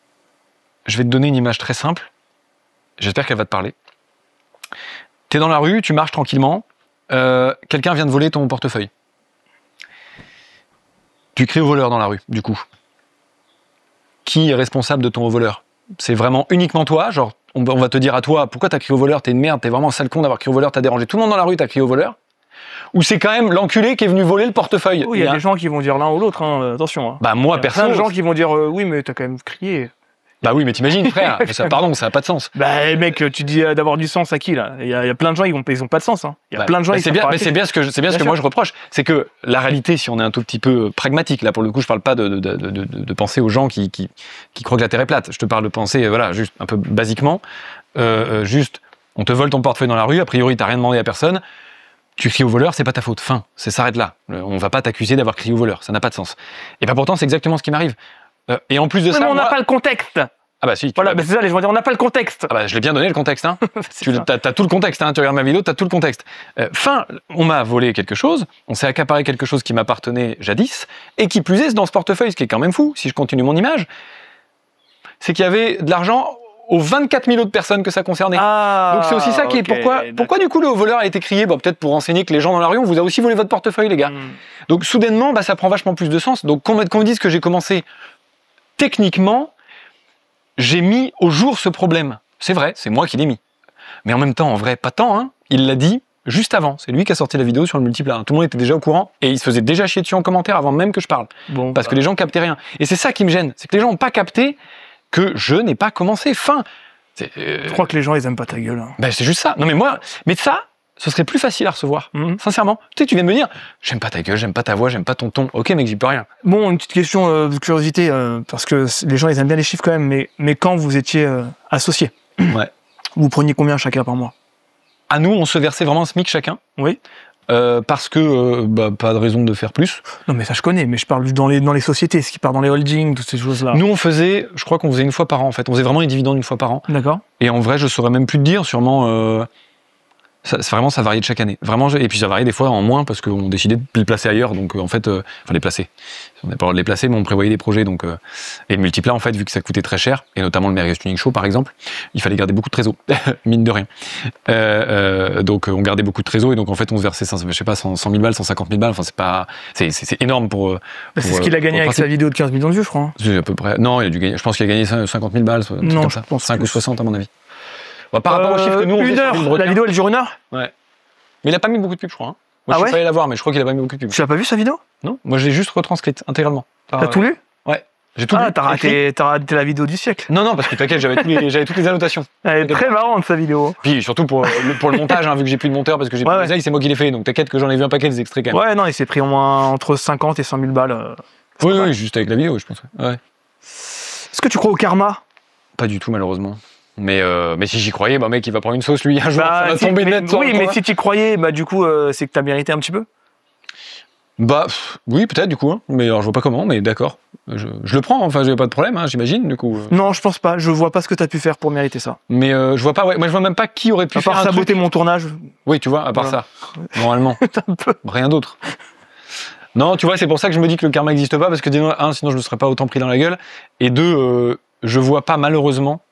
B: vais te donner une image très simple. J'espère qu'elle va te parler. T'es dans la rue, tu marches tranquillement. Quelqu'un vient de voler ton portefeuille. Tu cries au voleur dans la rue, du coup. Qui est responsable de ton voleur? C'est vraiment uniquement toi? Genre, on va te dire à toi, pourquoi t'as crié au voleur? T'es une merde, t'es vraiment un sale con d'avoir crié au voleur, t'as dérangé tout le monde dans la rue, t'as crié au voleur? Ou c'est quand même l'enculé qui est venu voler le portefeuille?
A: Oui, il y a des gens qui vont dire l'un ou l'autre, hein, attention. Hein.
B: Bah moi, perso...
A: Il y a plein de gens qui vont dire oui, mais t'as quand même crié.
B: Bah oui, mais t'imagines, frère, ça n'a pas de sens.
A: Bah mec, tu dis d'avoir du sens à qui, là? Il y a plein de gens, ils ont pas de sens. Hein. Il y a plein de gens,
B: c'est bien ce que moi je reproche. C'est que la réalité, si on est un tout petit peu pragmatique, là pour le coup, je parle pas de penser aux gens qui croient que la Terre est plate. Je te parle de penser, voilà, juste un peu basiquement. Juste, on te vole ton portefeuille dans la rue, a priori, t'as rien demandé à personne. Tu cries au voleur, c'est pas ta faute. Fin. Ça s'arrête là. On va pas t'accuser d'avoir crié au voleur. Ça n'a pas de sens. Et bah pourtant, c'est exactement ce qui m'arrive. Et en plus de ça,
A: mais on n'a pas le contexte.
B: Ah bah si.
A: Voilà, c'est ça, les gens vont dire, on n'a pas le contexte.
B: Ah bah je l'ai bien donné le contexte. Hein. T'as tout le contexte. Hein. Tu regardes ma vidéo, t'as tout le contexte. On m'a volé quelque chose. On s'est accaparé quelque chose qui m'appartenait jadis et qui plus est dans ce portefeuille, ce qui est quand même fou. Si je continue mon image, c'est qu'il y avait de l'argent aux 24 000 autres personnes que ça concernait. Donc c'est aussi ça qui est pourquoi du coup le voleur a été crié, peut-être pour renseigner que les gens dans la rue, on vous a aussi volé votre portefeuille, les gars. Donc soudainement, ça prend vachement plus de sens. Donc qu'on me dise que j'ai commencé techniquement, j'ai mis au jour ce problème. C'est vrai, c'est moi qui l'ai mis. Mais en même temps, en vrai, pas tant, hein. Il l'a dit juste avant. C'est lui qui a sorti la vidéo sur le multiple. Tout le monde était déjà au courant et il se faisait déjà chier dessus en commentaire avant même que je parle. Parce que les gens captaient rien. Et c'est ça qui me gêne, c'est que les gens n'ont pas capté que je n'ai pas commencé.
A: Je crois que les gens, ils aiment pas ta gueule. Hein.
B: C'est juste ça. Non mais ça, ce serait plus facile à recevoir. Sincèrement. Tu sais, tu viens de me dire, j'aime pas ta gueule, j'aime pas ta voix, j'aime pas ton ton. Ok mec, j'y peux rien.
A: Bon, une petite question de curiosité, parce que les gens, ils aiment bien les chiffres quand même, mais quand vous étiez associés,
B: ouais.
A: Vous preniez combien chacun par mois?
B: À nous, on se versait vraiment un SMIC chacun.
A: Oui.
B: Parce que pas de raison de faire plus.
A: Non, mais ça je connais, mais je parle dans les sociétés, ce qui part dans les holdings, toutes ces choses-là.
B: Nous, je crois qu'on faisait une fois par an, en fait. On faisait vraiment les dividendes une fois par an.
A: D'accord.
B: Et en vrai, je saurais même plus te dire, sûrement... vraiment, ça variait de chaque année. Vraiment, et puis ça variait des fois en moins parce qu'on décidait de les placer ailleurs. Donc en fait, les placer. On n'a pas le droit de les placer, mais on prévoyait des projets. Donc, et le multiple, en fait, vu que ça coûtait très cher, et notamment le Merguez Tuning Show, par exemple, il fallait garder beaucoup de trésor, mine de rien. Donc on gardait beaucoup de trésor et donc en fait, on se versait, je sais pas, 100 000 balles, 150 000 balles. Enfin, c'est énorme pour.
A: C'est ce qu'il a gagné avec sa vidéo de 15 millions de vues, je crois. Hein.
B: C'est à peu près. Non, il a dû gagner. Je pense qu'il a gagné 50 000 balles.
A: Non,
B: comme
A: je
B: ça.
A: pense
B: 5
A: plus.
B: ou 60 à mon avis. Par rapport aux chiffres que nous, on
A: une
B: fait
A: heure.
B: sur
A: La vidéo, elle dure 1 heure.
B: Ouais. Mais il a pas mis beaucoup de pubs, je crois. Hein. Moi, je suis pas allé la voir, mais je crois qu'il a pas mis beaucoup de pubs.
A: Tu l'as pas vu sa vidéo?
B: Non. Moi, je l'ai juste retranscrite intégralement.
A: T'as tout lu?
B: Ouais. J'ai tout lu.
A: T'as raté la vidéo du siècle.
B: Non, parce que t'inquiète, j'avais toutes les annotations.
A: Elle est très marrante, sa vidéo.
B: Puis surtout pour le montage, hein, vu que j'ai plus de monteur, parce que j'ai plus de design, c'est moi qui l'ai fait. Donc t'inquiète que j'en ai vu un paquet des extraits quand même.
A: Ouais, non, il s'est pris au moins entre 50 et 100 000 balles.
B: Oui, juste avec la vidéo, je pense. Ouais.
A: Est-ce que tu crois au karma?
B: Pas du tout, malheureusement. Mais si j'y croyais, mec, il va prendre une sauce, lui, un jour, ça va tomber net.
A: Oui, mais si tu y croyais, du coup, c'est que t'as mérité un petit peu?
B: Oui, peut-être, du coup. Hein. Mais alors, je vois pas comment, mais d'accord. Je le prends, enfin, j'ai pas de problème, hein, j'imagine, du coup.
A: Non, je pense pas. Je vois pas ce que t'as pu faire pour mériter ça.
B: Mais je vois pas, moi, je vois même pas qui aurait pu faire un truc.
A: À part saboter mon tournage.
B: Oui, tu vois, à part ça. Normalement.
A: Un peu.
B: Rien d'autre. Non, tu vois, c'est pour ça que je me dis que le karma n'existe pas, parce que sinon je me serais pas autant pris dans la gueule. Et deux, je vois pas, malheureusement,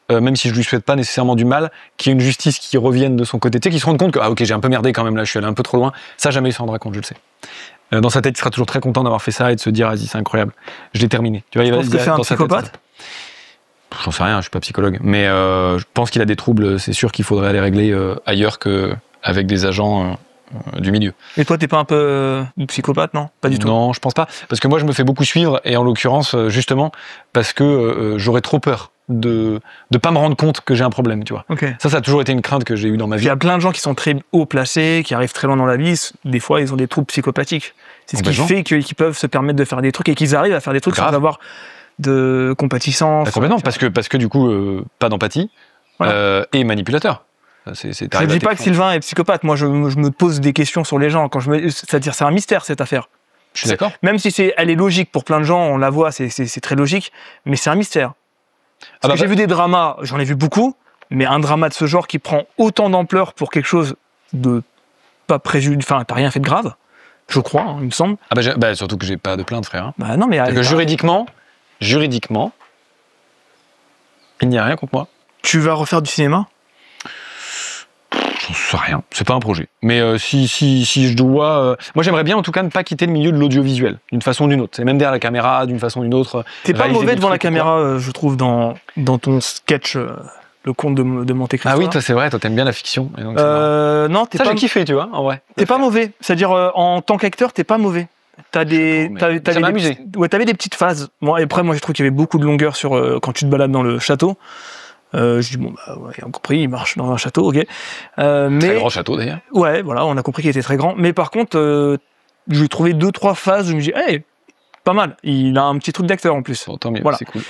B: même si je lui souhaite pas nécessairement du mal, qu'il y ait une justice qui revienne de son côté, tu sais, qu'il se rende compte que, ok, j'ai un peu merdé quand même, là, je suis allé un peu trop loin. Ça, jamais il se rendra compte, je le sais. Dans sa tête, il sera toujours très content d'avoir fait ça et de se dire, vas-y, c'est incroyable. Je l'ai terminé. Tu vois, il va se dire,
A: c'est un psychopathe?
B: J'en sais rien, je suis pas psychologue. Mais je pense qu'il a des troubles, c'est sûr qu'il faudrait aller régler ailleurs qu'avec des agents du milieu.
A: Et toi, t'es pas un peu psychopathe, non? Pas du tout.
B: Non, je pense pas. Parce que moi, je me fais beaucoup suivre, et en l'occurrence, justement, parce que j'aurais trop peur de pas me rendre compte que j'ai un problème, tu vois.
A: Okay.
B: Ça a toujours été une crainte que j'ai eue dans ma vie.
A: Il y a plein de gens qui sont très haut placés, qui arrivent très loin dans la vie, des fois, ils ont des troubles psychopathiques. C'est ce qui fait qu'ils peuvent se permettre de faire des trucs et qu'ils arrivent à faire des trucs sans avoir de compatissance.
B: Complètement, parce que du coup, pas d'empathie, voilà. Et manipulateur.
A: Je ne dis pas que Sylvain est psychopathe. Moi, je me pose des questions sur les gens. C'est-à-dire, c'est un mystère, cette affaire.
B: Je suis d'accord.
A: Même si elle est logique pour plein de gens, on la voit, c'est très logique, mais c'est un mystère. Parce que j'ai vu des dramas, j'en ai vu beaucoup, mais un drama de ce genre qui prend autant d'ampleur pour quelque chose de pas enfin, t'as rien fait de grave, je crois, hein, il me semble.
B: Surtout que j'ai pas de plainte, frère. Hein.
A: Non, mais
B: juridiquement, il n'y a rien contre moi.
A: Tu vas refaire du cinéma?
B: J'en sais rien, c'est pas un projet. Mais si je dois... Moi, j'aimerais bien, en tout cas, ne pas quitter le milieu de l'audiovisuel, d'une façon ou d'une autre. C'est même derrière la caméra, d'une façon ou d'une autre.
A: T'es pas mauvais devant la caméra, je trouve, dans ton sketch, le conte de Monte Cristo.
B: Ah oui, toi, c'est vrai, toi, t'aimes bien la fiction. Et donc,
A: non, t'es pas...
B: j'ai kiffé, tu vois, en vrai.
A: T'es pas mauvais. C'est-à-dire, en tant qu'acteur, t'es pas mauvais. Ça m'a
B: amusé.
A: Ouais, t'avais des petites phases. Après, moi, je trouve qu'il y avait beaucoup de longueur sur quand tu te balades dans le château. Je dis on a compris, il marche dans un château, ok.
B: Très grand château d'ailleurs.
A: Ouais, voilà, on a compris qu'il était très grand. Mais par contre, j'ai trouvé 2-3 phases où je me dis, hey, pas mal. Il a un petit truc d'acteur en plus.
B: Tant mieux,
A: voilà.
B: c'est cool.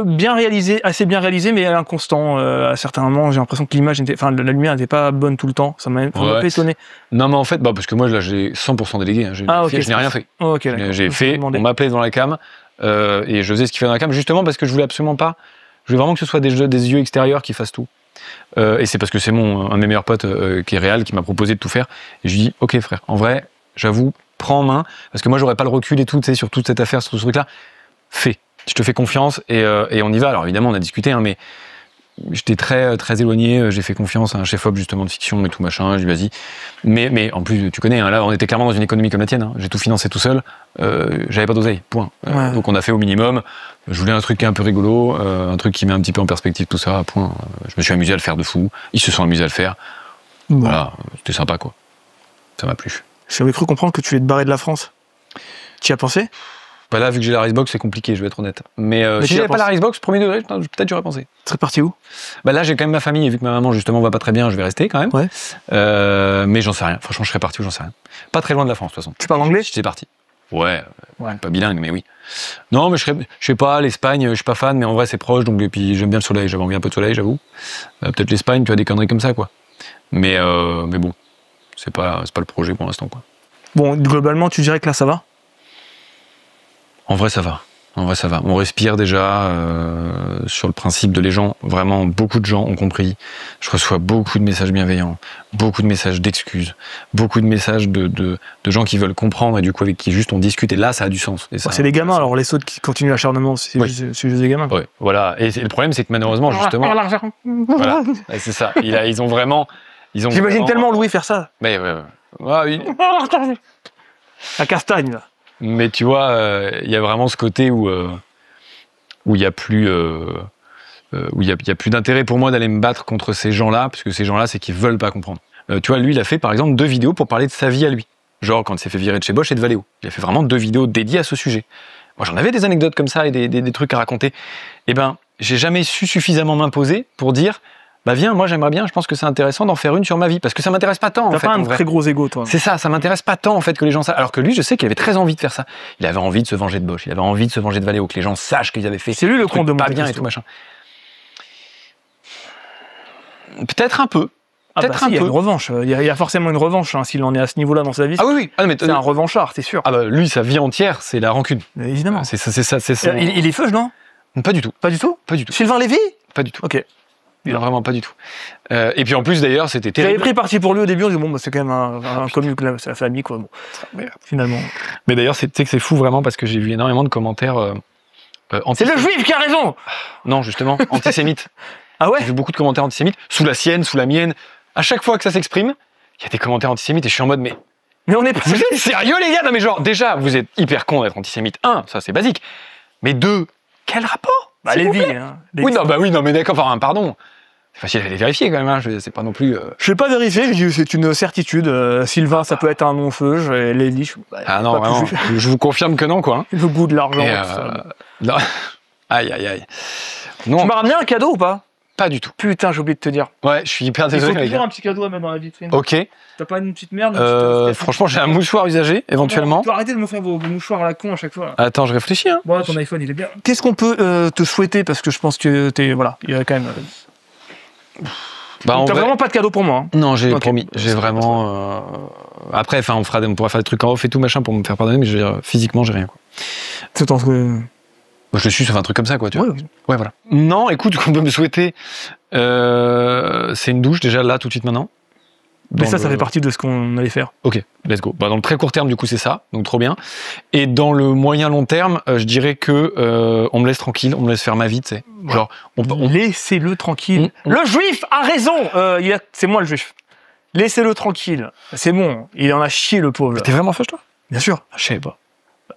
A: Bien réalisé, assez bien réalisé, mais inconstant. À certains moments, j'ai l'impression que la lumière n'était pas bonne tout le temps. Ça m'a un peu étonné.
B: Non, mais en fait, parce que moi là, j'ai 100% délégué. Hein. Je n'ai rien fait.
A: Ok,
B: j'ai fait. On m'appelait devant la cam et je faisais ce qu'il fait dans la cam, justement parce que je voulais absolument pas. Je veux vraiment que ce soit des yeux extérieurs qui fassent tout. Et c'est parce que c'est un de mes meilleurs potes qui est réel, qui m'a proposé de tout faire. Et je lui dis, ok frère, en vrai, j'avoue, prends en main, parce que moi j'aurais pas le recul et tout, tu sais, sur toute cette affaire, sur ce truc-là. Fais. Je te fais confiance et on y va. Alors évidemment, on a discuté, hein, mais j'étais très, très éloigné. J'ai fait confiance à un chef-op justement de fiction et tout machin. Je lui ai dit, vas-y. Mais en plus, tu connais, hein, là, on était clairement dans une économie comme la tienne. Hein. J'ai tout financé tout seul. J'avais pas d'oseille. Point. Donc on a fait au minimum. Je voulais un truc un peu rigolo, un truc qui met un petit peu en perspective tout ça. Point. Je me suis amusé à le faire de fou. Ils se sont amusés à le faire. Bon. Voilà, c'était sympa quoi. Ça m'a plu.
A: J'avais cru comprendre que tu voulais te barrer de la France. Tu y as pensé?
B: Là, vu que j'ai la Ricebox, c'est compliqué, je vais être honnête. Mais si j'avais pas la Ricebox, premier degré, peut-être j'aurais pensé.
A: Tu serais parti où?
B: Là, j'ai quand même ma famille, et vu que ma maman, justement, va pas très bien, je vais rester quand même.
A: Ouais.
B: Mais j'en sais rien. Franchement, je serais parti où, j'en sais rien. Pas très loin de la France, de toute façon.
A: Tu parles anglais?
B: J'étais parti. Ouais. Pas bilingue, mais oui. Non, mais je sais pas, l'Espagne, je suis pas fan, mais en vrai, c'est proche, donc, et puis j'aime bien le soleil, j'avais envie un peu de soleil, j'avoue. Peut-être l'Espagne, tu as des conneries comme ça, quoi. Mais bon. c'est pas le projet pour l'instant, quoi.
A: Bon, globalement, tu dirais que là, ça va?
B: En vrai, ça va. En vrai, ça va. On respire déjà sur le principe de les gens. Vraiment, beaucoup de gens ont compris. Je reçois beaucoup de messages bienveillants, beaucoup de messages d'excuses, beaucoup de messages de gens qui veulent comprendre et du coup avec qui juste on discute. Et là, ça a du sens. Et ça,
A: c'est les gamins, alors les autres qui continuent l'acharnement, c'est juste des gamins.
B: Ouais, voilà. Et le problème, c'est que malheureusement, justement... Voilà. C'est ça. Ils ont vraiment...
A: J'imagine tellement Louis faire ça.
B: Mais oui.
A: La castagne, là.
B: Mais tu vois, il y a vraiment ce côté où il y a plus d'intérêt pour moi d'aller me battre contre ces gens-là, parce que ces gens-là, c'est qu'ils veulent pas comprendre. Tu vois, lui, il a fait par exemple 2 vidéos pour parler de sa vie à lui. Genre quand il s'est fait virer de chez Bosch et de Valeo. Il a fait vraiment 2 vidéos dédiées à ce sujet. Moi, j'en avais des anecdotes comme ça et des trucs à raconter. Eh ben, j'ai jamais su suffisamment m'imposer pour dire, bah viens, moi j'aimerais bien, je pense que c'est intéressant d'en faire une sur ma vie, parce que ça m'intéresse pas tant.
A: T'as pas un très gros ego, toi.
B: C'est ça m'intéresse pas tant en fait que les gens sachent. Alors que lui, je sais qu'il avait très envie de faire ça. Il avait envie de se venger de Bosch, il avait envie de se venger de Valeo, que les gens sachent qu'ils avaient fait.
A: C'est lui le con de
B: pas bien et tout machin. Peut-être un peu. Peut-être un peu.
A: Il y a une revanche. Il y a forcément une revanche hein, s'il en est à ce niveau-là dans sa vie.
B: Ah oui. Ah, mais
A: c'est un revanchard, c'est sûr.
B: Ah bah lui, sa vie entière, c'est la rancune.
A: Évidemment.
B: C'est ça.
A: Il est feuge, non?
B: Pas du tout.
A: Pas du tout?
B: Pas du tout.
A: Sylvain Lévy?
B: Pas du tout.
A: Ok.
B: Non, vraiment pas du tout. Et puis en plus d'ailleurs, c'était terrible.
A: J'avais pris parti pour lui au début, on dit bon, bah, c'est quand même un commu, c'est la famille, quoi. Bon, finalement.
B: Mais d'ailleurs, tu sais que c'est fou vraiment parce que j'ai vu énormément de commentaires.
A: C'est le juif qui a raison!
B: Non, justement, antisémites.
A: Ah ouais?
B: J'ai vu beaucoup de commentaires antisémites, sous la sienne, sous la mienne. À chaque fois que ça s'exprime, il y a des commentaires antisémites et je suis en mode mais
A: on est pas.
B: Vous êtes sérieux les gars? Non mais genre déjà vous êtes hyper con d'être antisémite. 1, ça c'est basique. Mais 2, quel rapport?
A: Bah Lévy, hein.
B: Oui non mais d'accord, enfin pardon. C'est facile à les vérifier quand même, hein. C'est pas non plus...
A: Je l'ai pas vérifié, je dis c'est une certitude. Sylvain, ça peut être un non-feu, et Lévy...
B: Ah non, vraiment, je vous confirme que non, quoi. Hein.
A: Le goût de l'argent,
B: non. Aïe.
A: Non. Tu m'as ramené un cadeau ou pas?
B: Pas du tout.
A: Putain, j'ai oublié de te dire.
B: Ouais, je suis hyper désolé.
A: Il faut toujours un petit cadeau à mettre dans la vitrine.
B: Ok.
A: T'as pas une petite merde
B: franchement, j'ai un mouchoir usagé, éventuellement.
A: Tu peux arrêter de me faire vos mouchoirs à la con à chaque fois. Là.
B: Attends, je réfléchis. Hein.
A: Bon, ton iPhone, il est bien. Qu'est-ce qu'on peut te souhaiter? Parce que je pense que t'es... Voilà, il y a quand même... T'as vraiment pas de cadeau pour moi. Hein.
B: Non, j'ai promis. J'ai vraiment... Après, enfin, on pourra faire des trucs en off et tout, machin, pour me faire pardonner, mais je veux dire, physiquement, j'ai rien, quoi.
A: C'est entre...
B: Je le suis, ça fait un truc comme ça, quoi, tu vois.
A: Ouais,
B: voilà. Non, écoute, qu'on peut me souhaiter, c'est une douche, déjà, là, tout de suite, maintenant.
A: Mais ça fait partie de ce qu'on allait faire.
B: Ok, let's go. Bah, dans le très court terme, du coup, c'est ça, donc trop bien. Et dans le moyen long terme, je dirais que on me laisse tranquille, on me laisse faire ma vie, tu sais. Genre,
A: laissez-le tranquille. Le juif a raison. C'est moi le juif. Laissez-le tranquille. C'est bon. Il en a chié le pauvre.
B: T'es vraiment fâche, toi?
A: Bien sûr.
B: Je savais pas.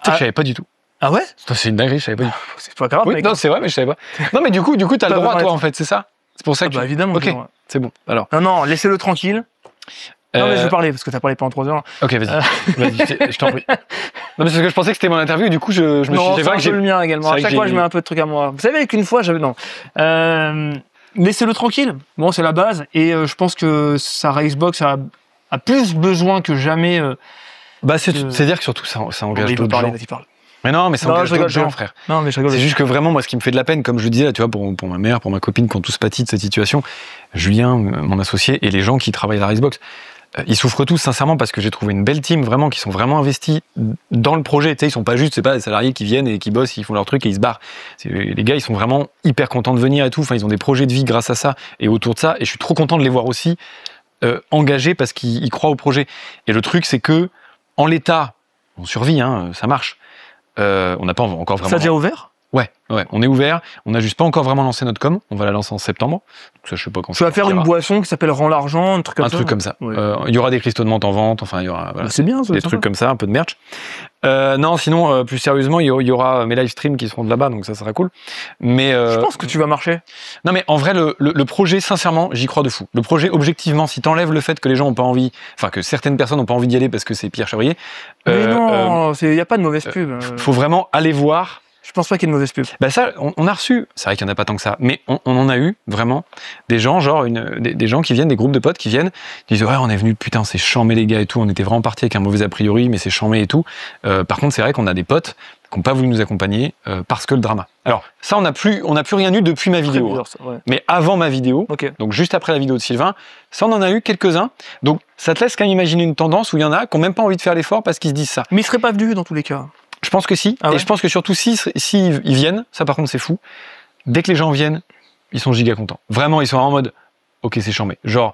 B: Je savais pas du tout.
A: Ah ouais?
B: C'est une dinguerie, je savais pas du tout.
A: C'est pas grave.
B: Oui, non, c'est vrai, mais je savais pas. Non, mais du coup, t'as le droit, toi, en fait, c'est ça? C'est pour ça que.
A: Bah, évidemment.
B: Ok, c'est bon. Alors.
A: Non, laissez-le tranquille. Non, mais je vais parler parce que t'as parlé pendant 3 heures.
B: Ok, vas-y. Je t'en prie. Non, mais c'est parce que je pensais que c'était mon interview et du coup, je me suis dit.
A: Non, c'est un peu le mien également. À chaque fois, je mets un peu de trucs à moi. Vous savez qu'une fois, j'avais. Non. Laissez-le tranquille. Bon, c'est la base. Et je pense que sa Xbox a plus besoin que jamais.
B: Bah, c'est-à-dire que surtout, ça engage d'autres gens.
A: Vas-y, parle.
B: Mais non, mais ça engage d'autres gens, frère.
A: Non, mais je rigole.
B: C'est juste que vraiment, moi, ce qui me fait de la peine, comme je le disais, là, tu vois, pour ma mère, pour ma copine, qui ont tous pâti de cette situation, Julien, mon associé, et les gens qui travaillent à la Xbox, ils souffrent tous, sincèrement, parce que j'ai trouvé une belle team, vraiment, qui sont vraiment investis dans le projet. Tu sais, ils sont pas juste, c'est pas des salariés qui viennent et qui bossent, ils font leur truc et ils se barrent. Les gars, ils sont vraiment hyper contents de venir et tout. Enfin, ils ont des projets de vie grâce à ça et autour de ça. Et je suis trop content de les voir aussi engagés parce qu'ils croient au projet. Et le truc, c'est que, en l'état, on survit, hein, ça marche. On n'a pas encore vraiment...
A: Ça a déjà ouvert?
B: Ouais, on est ouvert. On n'a juste pas encore vraiment lancé notre com. On va la lancer en septembre. Donc ça, je sais pas quand.
A: Tu vas faire une boisson qui s'appelle Rends l'argent, un truc comme ça.
B: Un truc comme ça.
A: Ouais.
B: Il y aura des cristaux de menthe en vente. Enfin, il y aura
A: c'est bien,
B: des trucs comme ça, un peu de merch. Non, sinon, plus sérieusement, il y aura mes live streams qui seront de là-bas, donc ça sera cool. Mais
A: je pense que tu vas marcher.
B: Non, mais en vrai, le projet, sincèrement, j'y crois de fou. Le projet, objectivement, si t'enlèves le fait que les gens ont pas envie, enfin que certaines personnes n'ont pas envie d'y aller parce que c'est Pierre Chevrier.
A: Mais non, il y a pas de mauvaise pub.
B: Faut vraiment aller voir.
A: Je pense pas qu'il y ait de mauvaise pub.
B: Bah ça, on a reçu, c'est vrai qu'il n'y en a pas tant que ça, mais on en a eu, vraiment, des gens, genre des gens qui viennent, des groupes de potes qui viennent, qui disent ouais, on est venu, putain, c'est chambé les gars et tout, on était vraiment partis avec un mauvais a priori, mais c'est chambé et tout. Par contre, c'est vrai qu'on a des potes qui n'ont pas voulu nous accompagner parce que le drama. Alors ça, on n'a plus rien eu depuis ma vidéo.
A: Bizarre, ça, ouais.
B: Mais avant ma vidéo, donc juste après la vidéo de Sylvain, ça on en a eu quelques-uns. Donc ça te laisse quand même imaginer une tendance où il y en a qui n'ont même pas envie de faire l'effort parce qu'ils se disent ça.
A: Mais ils seraient pas venus dans tous les cas.
B: Je pense que si. Et je pense que surtout si ils viennent, ça par contre c'est fou. Dès que les gens viennent, ils sont giga contents. Vraiment, ils sont en mode ok, c'est charmé. Genre,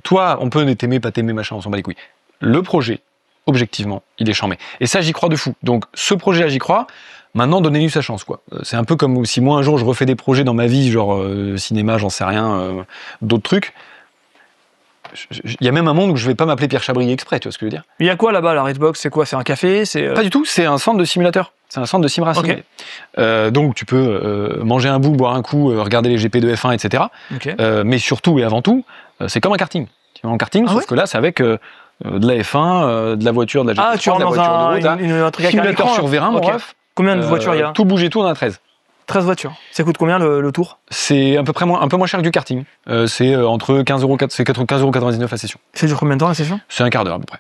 B: toi, on peut t'aimer, pas t'aimer, machin, on s'en bat les couilles. Le projet, objectivement, il est charmé. Et ça, j'y crois de fou. Donc, ce projet-là, j'y crois. Maintenant, donnez-lui sa chance, quoi. C'est un peu comme si moi, un jour, je refais des projets dans ma vie, genre cinéma, j'en sais rien, d'autres trucs. Il y a même un monde où je vais pas m'appeler Pierre Chabrier exprès, tu vois ce que je veux dire.
A: Il y a quoi là-bas, la Redbox? C'est quoi? C'est un café?
B: Pas du tout, c'est un centre de simulateur. C'est un centre de sim racing. Donc tu peux manger un bout, boire un coup, regarder les GP de F1, etc. Mais surtout et avant tout, c'est comme un karting. Tu vas en karting, sauf que là, c'est avec de la F1, de la voiture, de la GP3,
A: tu rentres
B: de la
A: dans
B: voiture de route.
A: un truc avec un
B: simulateur
A: écran,
B: sur vérin, mon ref.
A: Combien de voitures il y a?
B: Tout bouge et tout, on a 13.
A: 13 voitures. Ça coûte combien le tour?
B: C'est un peu moins cher que du karting. C'est entre 15,99€ la session.
A: Ça dure combien de temps la session?
B: C'est un quart d'heure à peu près.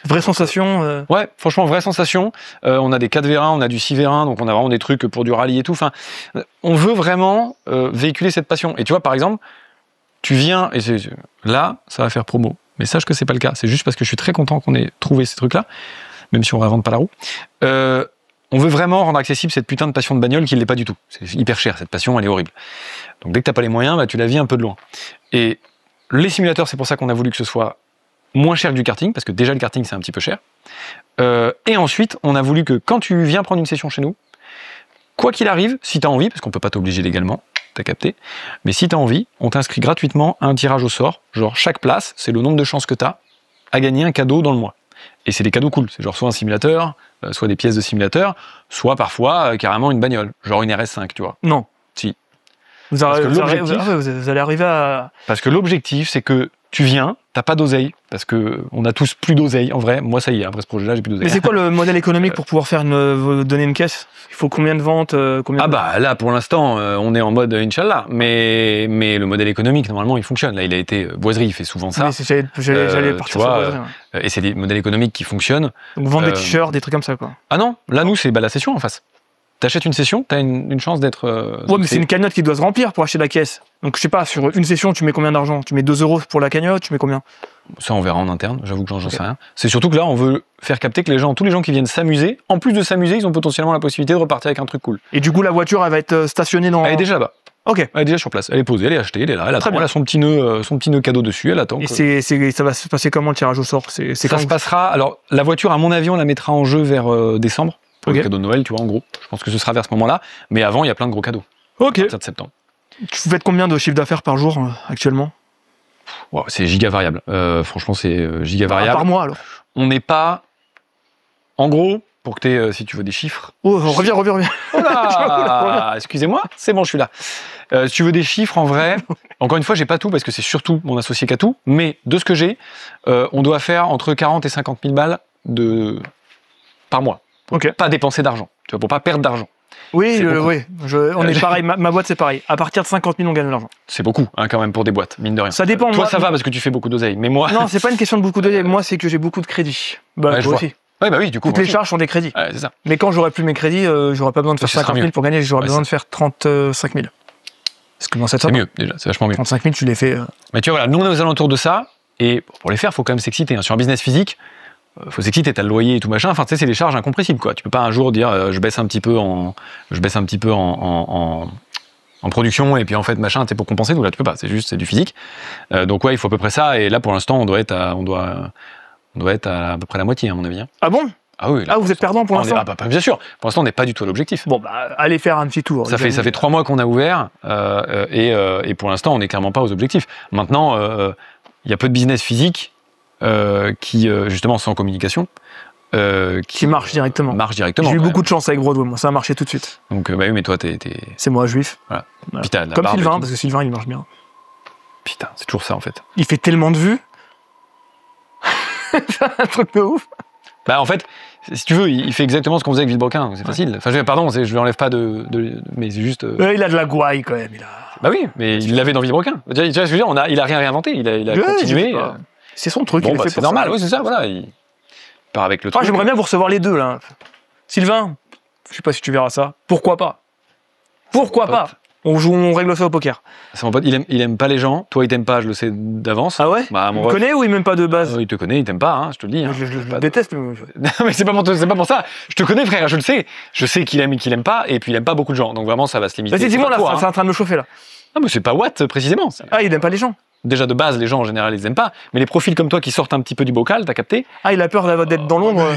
A: Vraie sensation
B: Ouais, franchement, vraie sensation. On a des 4 vérins, on a du 6 vérins, donc on a vraiment des trucs pour du rallye et tout. Enfin, on veut vraiment véhiculer cette passion. Et tu vois, par exemple, tu viens, et là, ça va faire promo. Mais sache que c'est pas le cas. C'est juste parce que je suis très content qu'on ait trouvé ces trucs-là, même si on réinvente pas la roue. On veut vraiment rendre accessible cette putain de passion de bagnole qui ne l'est pas du tout. C'est hyper cher, cette passion, elle est horrible. Donc dès que t'as pas les moyens, bah, tu la vis un peu de loin. Et les simulateurs, c'est pour ça qu'on a voulu que ce soit moins cher que du karting, parce que déjà le karting, c'est un petit peu cher. Et ensuite, on a voulu que quand tu viens prendre une session chez nous, quoi qu'il arrive, si t'as envie, parce qu'on peut pas t'obliger légalement, t'as capté, mais si t'as envie, on t'inscrit gratuitement à un tirage au sort. Genre, chaque place, c'est le nombre de chances que t'as à gagner un cadeau dans le mois. Et c'est des cadeaux cool, c'est genre soit un simulateur, soit des pièces de simulateur, soit parfois carrément une bagnole, genre une RS5, tu vois.
A: Non.
B: Si.
A: Vous allez arriver à...
B: Parce que l'objectif, c'est que tu viens, t'as pas d'oseille, parce que on a tous plus d'oseille, en vrai. Moi, ça y est, après ce projet-là, j'ai plus d'oseille.
A: Mais c'est quoi le modèle économique pour pouvoir faire donner une caisse? Il faut combien de ventes
B: bah là, pour l'instant, on est en mode Inch'Allah, mais le modèle économique, normalement, il fonctionne. Là, il a été boiserie, il fait souvent ça.
A: J'allais partir sur boiserie.
B: Et c'est des modèles économiques qui fonctionnent.
A: Donc vendre des t-shirts, des trucs comme ça, quoi.
B: Ah non, là, nous, c'est la session en face. T'achètes une session, t'as une chance d'être...
A: ouais, mais c'est une cagnotte qui doit se remplir pour acheter la caisse. Donc je sais pas, sur une session, tu mets combien d'argent? Tu mets 2€ pour la cagnotte, tu mets combien?
B: Ça, on verra en interne, j'avoue que j'en sais rien. C'est surtout que là, on veut faire capter que tous les gens qui viennent s'amuser, en plus de s'amuser, ils ont potentiellement la possibilité de repartir avec un truc cool.
A: Et du coup, la voiture, elle va être stationnée dans...
B: Elle est déjà là-bas.
A: Ok.
B: Elle est déjà sur place, elle est posée, elle est achetée, elle est là, elle attend, elle a son petit nœud cadeau dessus, elle attend.
A: Et ça va se passer comment le tirage au sort? Ça
B: se passera, alors la voiture, à mon avis, on la mettra en jeu vers décembre. Pour le cadeau de Noël, tu vois, en gros. Je pense que ce sera vers ce moment-là. Mais avant, il y a plein de gros cadeaux.
A: Ok.
B: À partir de septembre.
A: Tu fais combien de chiffre d'affaires par jour actuellement?
B: Wow, c'est giga variable. Franchement, c'est giga variable.
A: Par mois, alors?
B: On n'est pas... En gros, pour que tu aies, si tu veux, des chiffres...
A: Oh, reviens.
B: Oh là excusez-moi, c'est bon, je suis là. Si tu veux des chiffres, en vrai... Encore une fois, j'ai pas tout, parce que c'est surtout mon associé qui a tout. Mais de ce que j'ai, on doit faire entre 40 et 50 000 balles par mois. Pour pas dépenser d'argent, tu vois, pour pas perdre d'argent.
A: Oui, on est pareil, ma boîte c'est pareil. À partir de 50 000, on gagne de l'argent.
B: C'est beaucoup, hein, quand même, pour des boîtes, mine de rien.
A: Ça dépend.
B: Toi, ça va parce que tu fais beaucoup d'oseille, mais moi...
A: Non, c'est pas une question de beaucoup d'oseille, moi c'est que j'ai beaucoup de crédits. Bah, toi aussi.
B: Ouais, bah oui, du coup.
A: Toutes les charges sont des crédits.
B: Ouais, c'est ça.
A: Mais quand j'aurai plus mes crédits, j'aurai pas besoin de faire 50 000 pour gagner, j'aurai besoin de faire 35 000. Parce que dans cette
B: c'est mieux, déjà, c'est vachement mieux.
A: 35 000, tu les fais...
B: Mais tu vois, voilà, nous on est aux alentours de ça, et pour les faire, il faut quand même s'exciter. Hein. Sur un business physique, faut s'exciter, t'as le loyer et tout machin. Enfin, tu sais, c'est des charges incompressibles, quoi. Tu peux pas un jour dire, je baisse un petit peu en production et puis en fait machin, tu sais, pour compenser. Donc là, tu peux pas. C'est du physique. Donc ouais, il faut à peu près ça. Et là, pour l'instant, on doit être à peu près la moitié, à mon avis. Hein.
A: Ah bon?
B: Ah oui.
A: Là, vous êtes perdant pour l'instant?
B: Bien sûr. Pour l'instant, on n'est pas du tout à l'objectif.
A: Bon, bah, allez faire un petit tour.
B: Ça fait 3 mois qu'on a ouvert et pour l'instant, on n'est clairement pas aux objectifs. Maintenant, il y a peu de business physique qui, justement, sans communication,
A: qui marche directement. J'ai eu beaucoup de chance avec Broadway, moi, ça a marché tout de suite.
B: Donc, bah oui, mais toi,
A: c'est moi, juif.
B: Voilà.
A: Voilà. Comme Sylvain, parce que Sylvain, il marche bien.
B: Putain, c'est toujours ça, en fait.
A: Il fait tellement de vues. C'est un truc de ouf.
B: Bah, en fait, si tu veux, il fait exactement ce qu'on faisait avec Villebrequin, c'est facile. Enfin, pardon, je lui enlève pas mais c'est juste...
A: il a de la gouaille, quand même.
B: Bah oui, mais il l'avait dans Villebrequin. Tu vois ce que je veux dire, il a rien réinventé, il a continué.
A: C'est son truc.
B: Bon, bah, c'est normal, oui, c'est ça, voilà. Il part avec le truc.
A: J'aimerais bien vous recevoir les deux, là. Sylvain, Je sais pas si tu verras ça. Pourquoi pas? Pourquoi pas? On règle ça au poker.
B: C'est mon pote, il aime pas les gens. Toi, il t'aime pas, je le sais d'avance.
A: Ah ouais?
B: Bah,
A: Il te connaît ou il m'aime pas de base?
B: Il te connaît, il t'aime pas, hein, je te le dis. Hein.
A: Je le déteste.
B: Non, mais c'est pas pour ça. Je te connais, frère, je le sais. Je sais qu'il aime et qu'il aime pas, et puis il aime pas beaucoup de gens. Donc vraiment, ça va se limiter.
A: Vas-y, dis-moi là,
B: toi,
A: c'est en train de me chauffer là.
B: Non, mais c'est pas Watt, précisément.
A: Ah, il aime pas les gens.
B: Déjà, de base, les gens, en général, ils aiment pas. Mais les profils comme toi qui sortent un petit peu du bocal, t'as capté?
A: Ah, il a peur d'être dans l'ombre.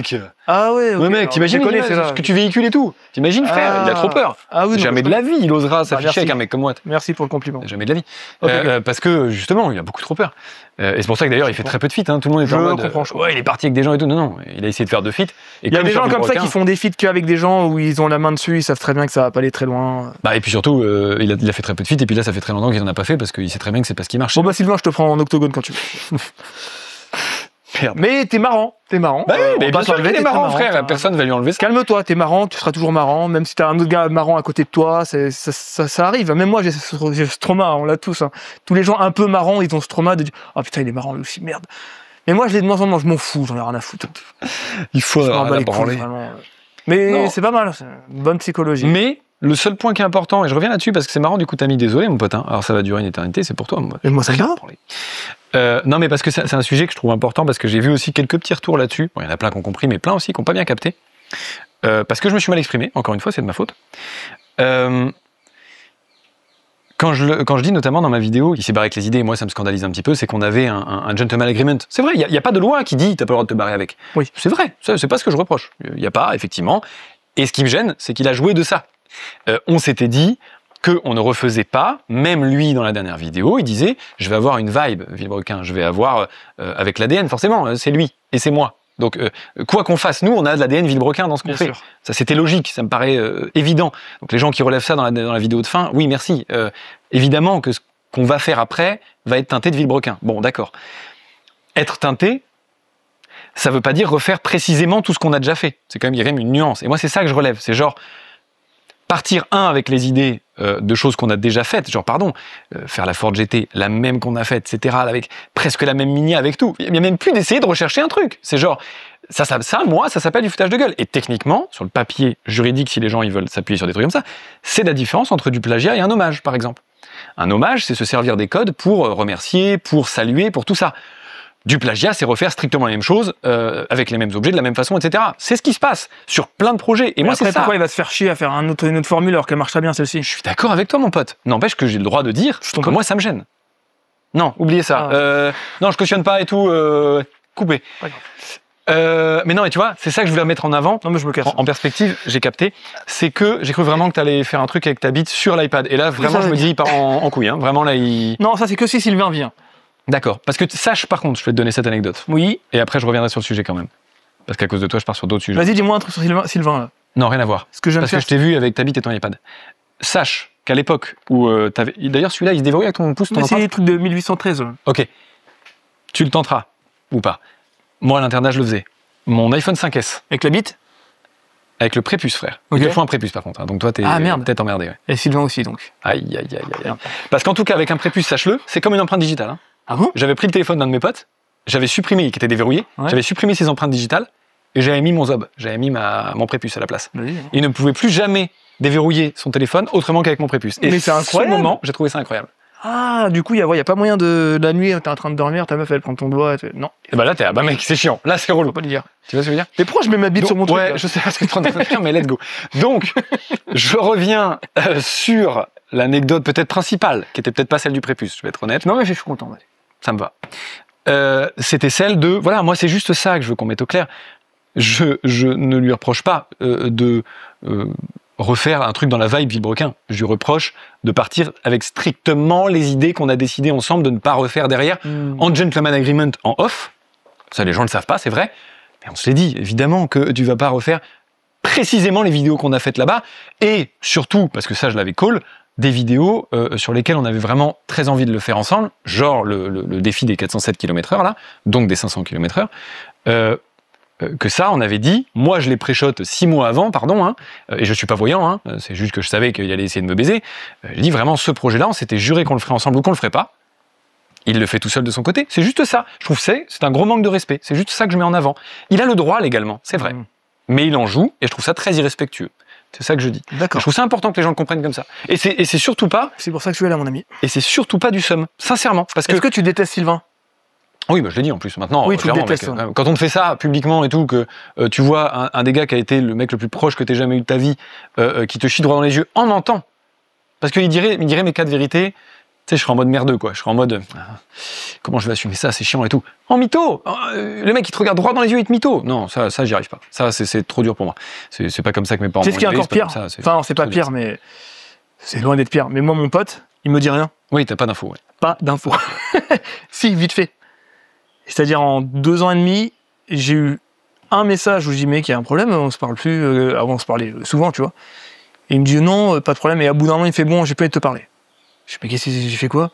B: Ah
A: ouais,
B: ouais, mec, t'imagines ce que tu véhicules et tout. T'imagines, frère, il a trop peur.
A: Ah oui,
B: jamais de la vie, il osera s'afficher avec un mec comme Watt.
A: Merci pour le compliment.
B: Jamais de la vie. Parce que, justement, il a beaucoup trop peur. Et c'est pour ça que d'ailleurs, il fait très peu de feats. Hein. Tout le monde est en mode. Ouais, il est parti avec des gens et tout. Non, il a essayé de faire 2 feats.
A: Il y a des gens comme ça qui font des feats qu'avec des gens où ils ont la main dessus, ils savent très bien que ça va pas aller très loin.
B: Bah, et puis surtout, il a fait très peu de feats. Et puis là, ça fait très longtemps qu'il en a pas fait parce qu'il sait très bien que c'est pas ce qui marche.
A: Bon, bah, Sylvain, je te prends en octogone quand tu veux.
B: Merde.
A: Mais t'es marrant.
B: Bah oui, mais bien sûr que t'es marrant, frère. Personne va lui enlever ça.
A: Calme-toi, t'es marrant, tu seras toujours marrant. Même si t'as un autre gars marrant à côté de toi, ça arrive. Même moi, j'ai ce trauma, on l'a tous. Hein. Tous les gens un peu marrants, ils ont ce trauma de dire oh putain, il est marrant lui aussi, merde. Mais moi, je l'ai de moins en moins, je m'en fous, j'en ai rien à foutre.
B: Il faut
A: la branler. Mais c'est pas mal, c'est une bonne psychologie.
B: Mais le seul point qui est important, et je reviens là-dessus parce que c'est marrant, du coup, t'as mis désolé, mon pote. Hein. Alors ça va durer une éternité, c'est pour toi.
A: Et moi, ça va.
B: Non, mais parce que c'est un sujet que je trouve important, parce que j'ai vu aussi quelques petits retours là-dessus. Bon, il y en a plein qui ont compris, mais plein aussi qui n'ont pas bien capté. Parce que je me suis mal exprimé, encore une fois, c'est de ma faute. Quand je dis notamment dans ma vidéo, il s'est barré avec les idées, moi ça me scandalise un petit peu, c'est qu'on avait un gentleman agreement. C'est vrai, il n'y a pas de loi qui dit t'as pas le droit de te barrer avec.
A: Oui.
B: C'est vrai, c'est pas ce que je reproche. Il n'y a pas, effectivement. Et ce qui me gêne, c'est qu'il a joué de ça. On s'était dit qu'on ne refaisait pas, même lui dans la dernière vidéo, il disait je vais avoir une vibe, Villebrequin, je vais avoir avec l'ADN, forcément, c'est lui et c'est moi. Donc, quoi qu'on fasse, nous, on a de l'ADN Villebrequin dans ce qu'on fait. Sûr. Ça, c'était logique, ça me paraît évident. Donc, les gens qui relèvent ça dans la vidéo de fin, oui, merci. Évidemment que ce qu'on va faire après va être teinté de Villebrequin. Bon, d'accord. Être teinté, ça veut pas dire refaire précisément tout ce qu'on a déjà fait. Il y a quand même une nuance. Et moi, c'est ça que je relève. C'est genre, partir avec les idées de choses qu'on a déjà faites, genre faire la Ford GT, la même qu'on a faite, etc., avec presque la même mini avec tout. Il n'y a même plus d'essayer de rechercher un truc. C'est genre, ça, moi, ça s'appelle du foutage de gueule. Et techniquement, sur le papier juridique, si les gens ils veulent s'appuyer sur des trucs comme ça, c'est la différence entre du plagiat et un hommage, par exemple. Un hommage, c'est se servir des codes pour remercier, pour saluer, pour tout ça. Du plagiat, c'est refaire strictement la même chose, avec les mêmes objets, de la même façon, etc. C'est ce qui se passe sur plein de projets. Et moi, c'est ça.
A: Pourquoi il va se faire chier à faire une autre formule alors qu'elle marche très bien, celle-ci?
B: Je suis d'accord avec toi, mon pote. N'empêche que j'ai le droit de dire que moi, ça me gêne. Non, oubliez ça. Non, je cautionne pas et tout. Coupé. Mais non, mais tu vois, c'est ça que je voulais mettre en avant.
A: Non, mais je me casse.
B: En perspective, j'ai capté. C'est que j'ai cru vraiment que tu allais faire un truc avec ta bite sur l'iPad. Et là, vraiment, je me dis, il part en couille. Hein. Vraiment, là,
A: Non, ça, c'est que si Sylvain vient.
B: D'accord. Parce que sache, par contre, je vais te donner cette anecdote.
A: Oui.
B: Et après, je reviendrai sur le sujet quand même. Parce qu'à cause de toi, je pars sur d'autres sujets.
A: Vas-y, dis-moi un truc sur Sylvain là.
B: Non, rien à voir.
A: Parce
B: que je t'ai vu avec ta bite et ton iPad. Sache qu'à l'époque où t'avais. D'ailleurs, celui-là, il se déverrouille avec ton pouce.
A: C'est les trucs de 1813.
B: Ok. Tu le tenteras. Ou pas. Moi, à l'internat, je le faisais. Mon iPhone 5S.
A: Avec la bite?
B: Avec le prépuce, frère.
A: Okay.
B: Il te faut un prépuce, par contre. Hein. Donc toi, t'es peut-être emmerdé. Ouais.
A: Et Sylvain aussi, donc.
B: Aïe. Parce qu'en tout cas, avec un prépuce, sache-le, c'est comme une empreinte digitale. Hein.
A: Ah bon?
B: J'avais pris le téléphone d'un de mes potes, j'avais supprimé, qui était déverrouillé, j'avais supprimé ses empreintes digitales, et j'avais mis mon zob, j'avais mis mon prépuce à la place. Il ne pouvait plus jamais déverrouiller son téléphone autrement qu'avec mon prépuce. Et
A: mais c'est incroyable.
B: Ce moment, j'ai trouvé ça incroyable.
A: Ah, du coup, il y a pas moyen de la nuit, t'es en train de dormir, ta meuf elle prend ton doigt. Non.
B: Et bah là, mec, c'est chiant. Là, c'est relou.
A: Faut pas le dire.
B: Tu vois ce que je veux dire?
A: Mais pourquoi je mets ma bite sur mon truc?
B: Ouais, je sais pas ce que tu es en train de faire, mais let's go. Donc, je reviens sur l'anecdote peut-être principale, qui était peut-être pas celle du prépuce, je vais être honnête.
A: Non, mais je suis content. Vas-y.
B: Ça me va. C'était celle de, voilà, moi c'est juste ça que je veux qu'on mette au clair. Je ne lui reproche pas de refaire un truc dans la vibe Villebrequin. Je lui reproche de partir avec strictement les idées qu'on a décidé ensemble de ne pas refaire derrière, en gentleman agreement, en off. Ça, les gens ne le savent pas, c'est vrai. Mais on se l'est dit, évidemment que tu vas pas refaire précisément les vidéos qu'on a faites là-bas. Et surtout, parce que ça, je l'avais call, des vidéos sur lesquelles on avait vraiment très envie de le faire ensemble, genre le défi des 407 km/h, là, donc des 500 km/h, que ça, on avait dit, moi je l'ai pré-shot 6 mois avant, pardon, hein, et je suis pas voyant, hein, c'est juste que je savais qu'il allait essayer de me baiser, j'ai dit vraiment, ce projet-là, on s'était juré qu'on le ferait ensemble ou qu'on le ferait pas. Il le fait tout seul de son côté, c'est juste ça. Je trouve que c'est un gros manque de respect, c'est juste ça que je mets en avant. Il a le droit légalement, c'est vrai, mais il en joue, et je trouve ça très irrespectueux. C'est ça que je dis.
A: D'accord.
B: Je trouve ça important que les gens le comprennent comme ça. Et c'est surtout pas.
A: C'est pour ça que je suis là, mon ami.
B: Et c'est surtout pas du seum, sincèrement. Parce que.
A: Est-ce que tu détestes Sylvain?
B: Oui, bah, je l'ai dit en plus. Maintenant,
A: oui, tu le
B: clairement,
A: détestes,
B: mec,
A: ouais.
B: quand on te fait ça publiquement et tout, que tu vois un des gars qui a été le mec le plus proche que t'aies jamais eu de ta vie, qui te chie droit dans les yeux, en mentant. Parce qu'il dirait mes cas de vérité, tu sais, je serais en mode merdeux, quoi. Je serais en mode, comment je vais assumer ça, c'est chiant et tout. En mytho! Le mec, il te regarde droit dans les yeux, il te mytho! Non, ça, j'y arrive pas. Ça, c'est trop dur pour moi. C'est pas comme ça que mes parents
A: C'est ce qui est encore pire. Enfin, c'est pas pire,
B: dur.
A: mais c'est loin d'être pire. Mais moi, mon pote, il me dit rien.
B: Oui, t'as pas d'infos, ouais.
A: Pas d'infos. Si, vite fait. C'est-à-dire, en 2 ans et demi, j'ai eu un message où je dis, mec, il y a un problème, on se parle plus. Avant, on se parlait souvent, tu vois. Et il me dit, non, pas de problème. Et à bout d'un moment, il me fait, bon, j'ai pas envie de te parler. Je dis, mais qu'est-ce que j'ai fait quoi?